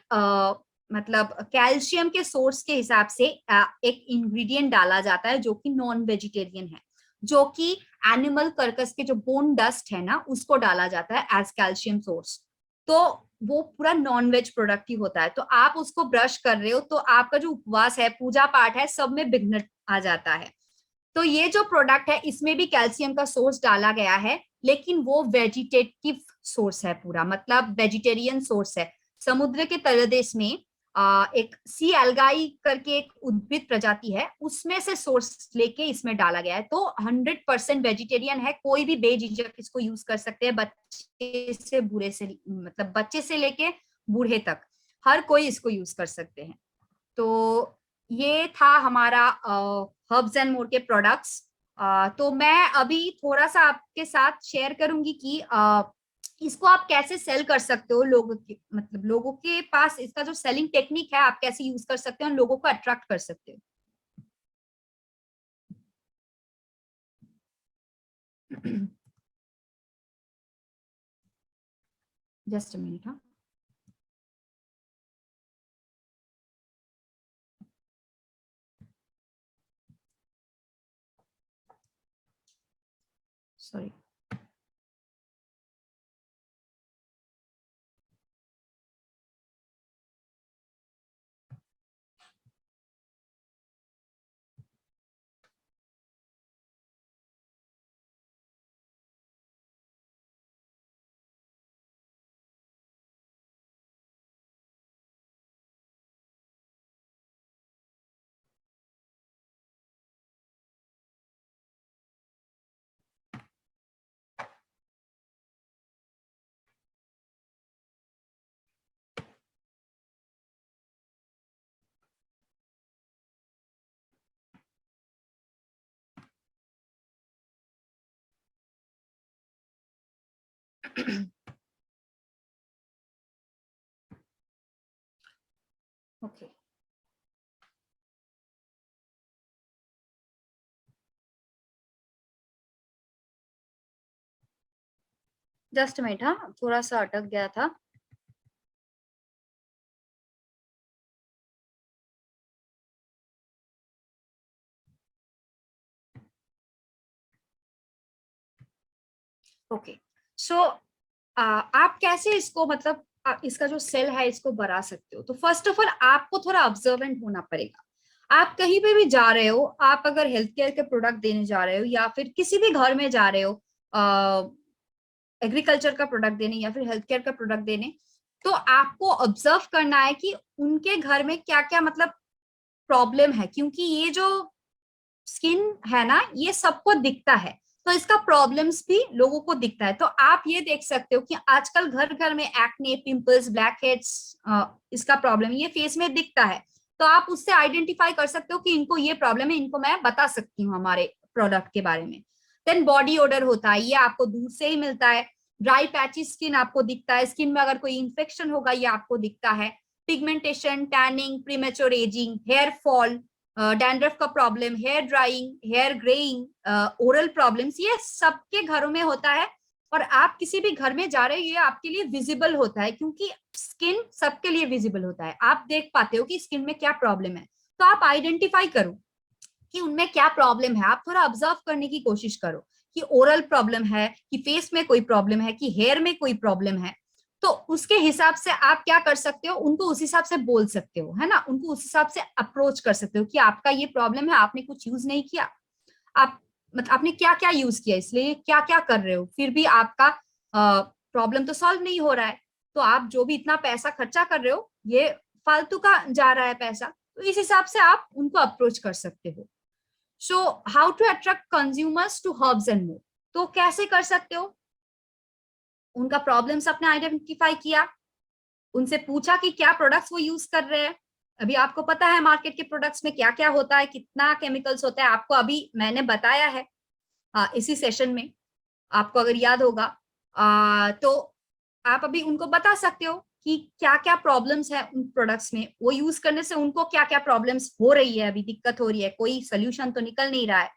मतलब कैल्शियम के सोर्स के हिसाब से एक इंग्रेडिएंट डाला जाता है जो कि नॉन वेजिटेरियन है, जो कि एनिमल कर्कस के जो बोन डस्ट है ना उसको डाला जाता है एज कैल्शियम सोर्स। तो वो पूरा नॉन वेज प्रोडक्ट ही होता है। तो आप उसको ब्रश कर रहे हो तो आपका जो उपवास है, पूजा पाठ है, सब में विघ्न आ जाता है। तो ये जो प्रोडक्ट है इसमें भी कैल्शियम का सोर्स डाला गया है, लेकिन वो वेजिटेटिव सोर्स है पूरा, मतलब वेजिटेरियन सोर्स है। समुद्र के तलदेश में एक सी एल्गाई करके एक उद्भिद प्रजाति है, उसमें से सोर्स लेके इसमें डाला गया है। तो 100% वेजिटेरियन है, कोई भी बेझिझक इसको यूज कर सकते हैं, बच्चे से बूढ़े से, मतलब बच्चे से लेके बूढ़े तक हर कोई इसको यूज कर सकते हैं। तो ये था हमारा हर्ब्स एंड मोर के प्रोडक्ट्स। तो मैं अभी थोड़ा सा आपके साथ शेयर करूंगी कि इसको आप कैसे सेल कर सकते हो, लोगों के मतलब लोगों के पास इसका जो सेलिंग टेक्निक है आप कैसे यूज कर सकते हो और लोगों को अट्रैक्ट कर सकते हो। Just a minute. हाँ, सॉरी। ओके। जस्ट मिनट, हाँ थोड़ा सा अटक गया था। ओके, सो आप कैसे इसको मतलब इसका जो सेल है इसको बढ़ा सकते हो? तो फर्स्ट ऑफ ऑल आपको थोड़ा ऑब्जर्वेंट होना पड़ेगा। आप कहीं पे भी जा रहे हो, आप अगर हेल्थ केयर के प्रोडक्ट देने जा रहे हो या फिर किसी भी घर में जा रहे हो एग्रीकल्चर का प्रोडक्ट देने या फिर हेल्थ केयर का प्रोडक्ट देने, तो आपको ऑब्जर्व करना है कि उनके घर में क्या क्या मतलब प्रॉब्लम है, क्योंकि ये जो स्किन है ना ये सबको दिखता है, तो इसका प्रॉब्लम्स भी लोगों को दिखता है। तो आप ये देख सकते हो कि आजकल घर घर में एक्ने, पिंपल्स, ब्लैक हेड्स, इसका प्रॉब्लम ये फेस में दिखता है। तो आप उससे आइडेंटिफाई कर सकते हो कि इनको ये प्रॉब्लम है, इनको मैं बता सकती हूँ हमारे प्रोडक्ट के बारे में। देन बॉडी ओडर होता है, ये आपको दूर से ही मिलता है। ड्राई पैची स्किन आपको दिखता है, स्किन में अगर कोई इन्फेक्शन होगा ये आपको दिखता है। Pigmentation, tanning, premature ageing, hair fall, dandruff का problem, hair drying, hair greying, oral problems, ये सबके घरों में होता है। और आप किसी भी घर में जा रहे हो ये आपके लिए विजिबल होता है, क्योंकि स्किन सबके लिए विजिबल होता है, आप देख पाते हो कि स्किन में क्या प्रॉब्लम है। तो आप आइडेंटिफाई करो कि उनमें क्या प्रॉब्लम है, आप थोड़ा ऑब्जर्व करने की कोशिश करो कि ओरल प्रॉब्लम है, कि फेस में कोई प्रॉब्लम है, कि हेयर में कोई प्रॉब्लम है। तो उसके हिसाब से आप क्या कर सकते हो, उनको उस हिसाब से बोल सकते हो, है ना, उनको उस हिसाब से अप्रोच कर सकते हो कि आपका ये प्रॉब्लम है, आपने कुछ यूज नहीं किया, आप मतलब आपने क्या क्या यूज किया, इसलिए क्या क्या कर रहे हो, फिर भी आपका प्रॉब्लम तो सॉल्व नहीं हो रहा है। तो आप जो भी इतना पैसा खर्चा कर रहे हो ये फालतू का जा रहा है पैसा। तो इस हिसाब से आप उनको अप्रोच कर सकते हो। So how to attract consumers to herbs and more, तो कैसे कर सकते हो? उनका प्रॉब्लम्स आपने आइडेंटिफाई किया, उनसे पूछा कि क्या प्रोडक्ट्स वो यूज कर रहे हैं। अभी आपको पता है मार्केट के प्रोडक्ट्स में क्या क्या होता है, कितना केमिकल्स होता है, आपको अभी मैंने बताया है इसी सेशन में, आपको अगर याद होगा। तो आप अभी उनको बता सकते हो कि क्या क्या प्रॉब्लम्स है उन प्रोडक्ट्स में, वो यूज करने से उनको क्या क्या प्रॉब्लम्स हो रही है, अभी दिक्कत हो रही है, कोई सोल्यूशन तो निकल नहीं रहा है।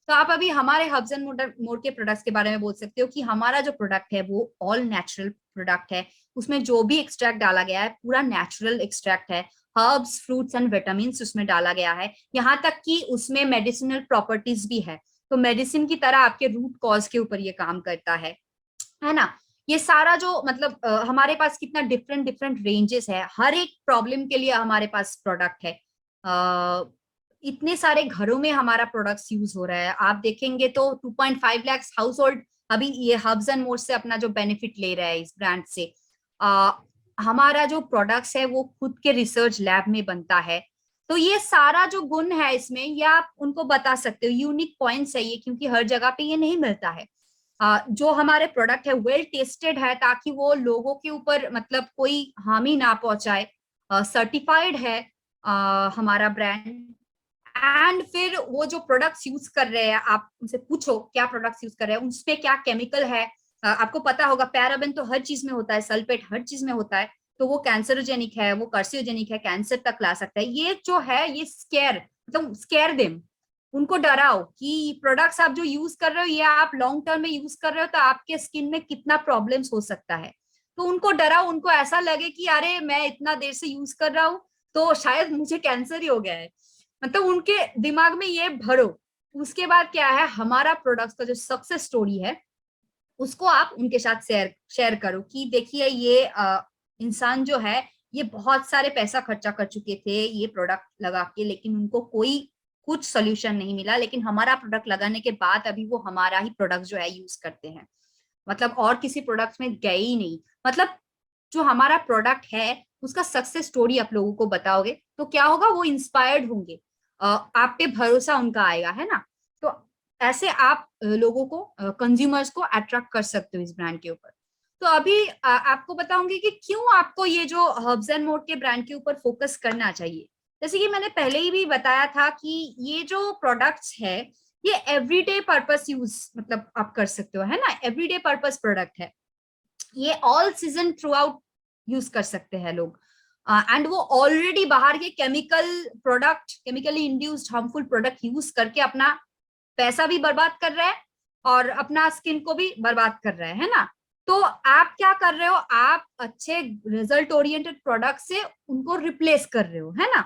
तो आप अभी हमारे हब्स एंड मोर के प्रोडक्ट्स के बारे में बोल सकते हो कि हमारा जो प्रोडक्ट है वो ऑल नेचुरल प्रोडक्ट है, उसमें जो भी एक्सट्रैक्ट डाला गया है पूरा नेचुरल एक्सट्रैक्ट है, हर्ब्स, फ्रूट्स एंड विटामिन उसमें डाला गया है, यहाँ तक कि उसमें मेडिसिनल प्रॉपर्टीज भी है। तो मेडिसिन की तरह आपके रूट कॉज के ऊपर ये काम करता है ना। ये सारा जो मतलब हमारे पास कितना डिफरेंट डिफरेंट रेंजेस है, हर एक प्रॉब्लम के लिए हमारे पास प्रोडक्ट है। इतने सारे घरों में हमारा प्रोडक्ट्स यूज हो रहा है, आप देखेंगे तो 2.5 लाख हाउस होल्ड अभी ये हब्स एंड मोर से अपना जो बेनिफिट ले रहा है इस ब्रांड से। हमारा जो प्रोडक्ट्स है वो खुद के रिसर्च लैब में बनता है। तो ये सारा जो गुण है इसमें, ये आप उनको बता सकते हो, यूनिक पॉइंट्स है ये, क्योंकि हर जगह पे ये नहीं मिलता है। जो हमारे प्रोडक्ट है वेल टेस्टेड है, ताकि वो लोगों के ऊपर मतलब कोई हानि ना पहुंचाए, सर्टिफाइड है हमारा ब्रांड। एंड फिर वो जो प्रोडक्ट्स यूज कर रहे हैं आप उनसे पूछो क्या प्रोडक्ट्स यूज कर रहे हैं, उसमें क्या केमिकल है। आपको पता होगा पैराबेन तो हर चीज में होता है, सल्फेट हर चीज में होता है, तो वो कैंसरोजेनिक है, वो कार्सिनोजेनिक है, कैंसर तक ला सकता है। ये जो है ये स्केयर मतलब स्केयर देम, उनको डराओ कि प्रोडक्ट्स आप जो यूज कर रहे हो ये आप लॉन्ग टर्म में यूज कर रहे हो तो आपके स्किन में कितना प्रॉब्लम्स हो सकता है। तो उनको डराओ, उनको ऐसा लगे कि अरे मैं इतना देर से यूज कर रहा हूँ तो शायद मुझे कैंसर ही हो गया है, मतलब उनके दिमाग में ये भरो। उसके बाद क्या है, हमारा प्रोडक्ट्स का जो सक्सेस स्टोरी है उसको आप उनके साथ शेयर शेयर करो कि देखिए ये इंसान जो है ये बहुत सारे पैसा खर्चा कर चुके थे ये प्रोडक्ट लगा के, लेकिन उनको कोई कुछ सोल्यूशन नहीं मिला, लेकिन हमारा प्रोडक्ट लगाने के बाद अभी वो हमारा ही प्रोडक्ट जो है यूज करते हैं, मतलब और किसी प्रोडक्ट में गए ही नहीं। मतलब जो हमारा प्रोडक्ट है उसका सक्सेस स्टोरी आप लोगों को बताओगे तो क्या होगा, वो इंस्पायर्ड होंगे, आप पे भरोसा उनका आएगा, है ना। तो ऐसे आप लोगों को कंज्यूमर्स को अट्रैक्ट कर सकते हो इस ब्रांड के ऊपर। तो अभी आपको बताऊंगी कि क्यों आपको ये जो हर्ब्स एंड मोर के ब्रांड के ऊपर फोकस करना चाहिए। जैसे कि मैंने पहले ही भी बताया था कि ये जो प्रोडक्ट्स है ये एवरीडे पर्पस यूज मतलब आप कर सकते हो, है ना, एवरीडे पर्पस प्रोडक्ट है, ये all season through out use कर सकते हैं लोग। एंड वो ऑलरेडी बाहर के chemically induced harmful product use करके अपना पैसा भी बर्बाद कर रहा है और अपना स्किन को भी बर्बाद कर रहा है ना। तो तो आप क्या कर रहे हो, आप अच्छे रिजल्ट ओरिएंटेड प्रोडक्ट से उनको रिप्लेस कर रहे हो, है ना।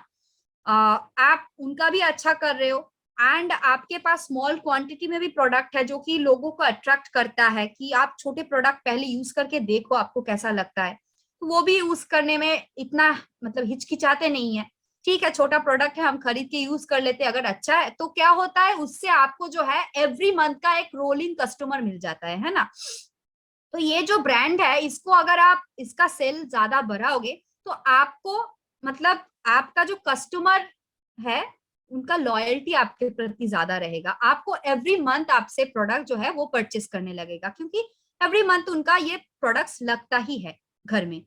आप उनका भी अच्छा कर रहे हो, एंड आपके पास स्मॉल क्वांटिटी में भी प्रोडक्ट है जो कि लोगों को अट्रैक्ट करता है कि आप छोटे प्रोडक्ट पहले यूज करके देखो आपको कैसा लगता है, तो वो भी यूज करने में इतना मतलब हिचकिचाते नहीं है। ठीक है, छोटा प्रोडक्ट है, हम खरीद के यूज कर लेते हैं, अगर अच्छा है तो क्या होता है उससे आपको जो है एवरी मंथ का एक रोलिंग कस्टमर मिल जाता है ना। तो ये जो ब्रांड है इसको अगर आप इसका सेल ज्यादा बढ़ाओगे तो आपको मतलब आपका जो कस्टमर है उनका लॉयल्टी आपके प्रति ज्यादा रहेगा, आपको एवरी मंथ आपसे प्रोडक्ट जो है वो परचेस करने लगेगा, क्योंकि एवरी मंथ उनका ये प्रोडक्ट्स लगता ही है घर में।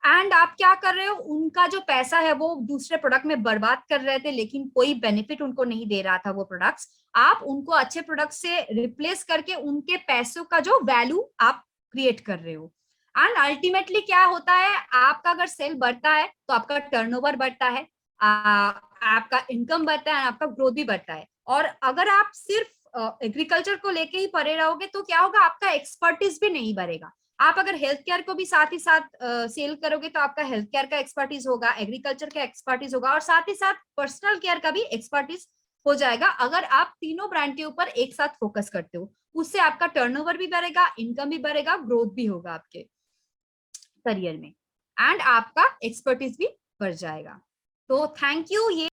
एंड आप क्या कर रहे हो, उनका जो पैसा है वो दूसरे प्रोडक्ट में बर्बाद कर रहे थे लेकिन कोई बेनिफिट उनको नहीं दे रहा था वो प्रोडक्ट्स, आप उनको अच्छे प्रोडक्ट से रिप्लेस करके उनके पैसों का जो वैल्यू आप क्रिएट कर रहे हो। एंड अल्टीमेटली क्या होता है, आपका अगर सेल बढ़ता है तो आपका टर्नओवर बढ़ता है, आपका इनकम बढ़ता है, आपका ग्रोथ भी बढ़ता है। और अगर आप सिर्फ एग्रीकल्चर को लेके ही पड़े रहोगे तो क्या होगा, आपका एक्सपर्टीज भी नहीं बढ़ेगा। आप अगर हेल्थ केयर को भी साथ ही साथ सेल करोगे तो आपका हेल्थ केयर का एक्सपर्टीज होगा, एग्रीकल्चर का एक्सपर्टीज होगा, और साथ ही साथ पर्सनल केयर का भी एक्सपर्टीज हो जाएगा। अगर आप तीनों ब्रांड के ऊपर एक साथ फोकस करते हो, उससे आपका टर्नओवर भी बढ़ेगा, इनकम भी बढ़ेगा, ग्रोथ भी होगा आपके करियर में, एंड आपका एक्सपर्टीज भी बढ़ जाएगा। तो थैंक यू। ये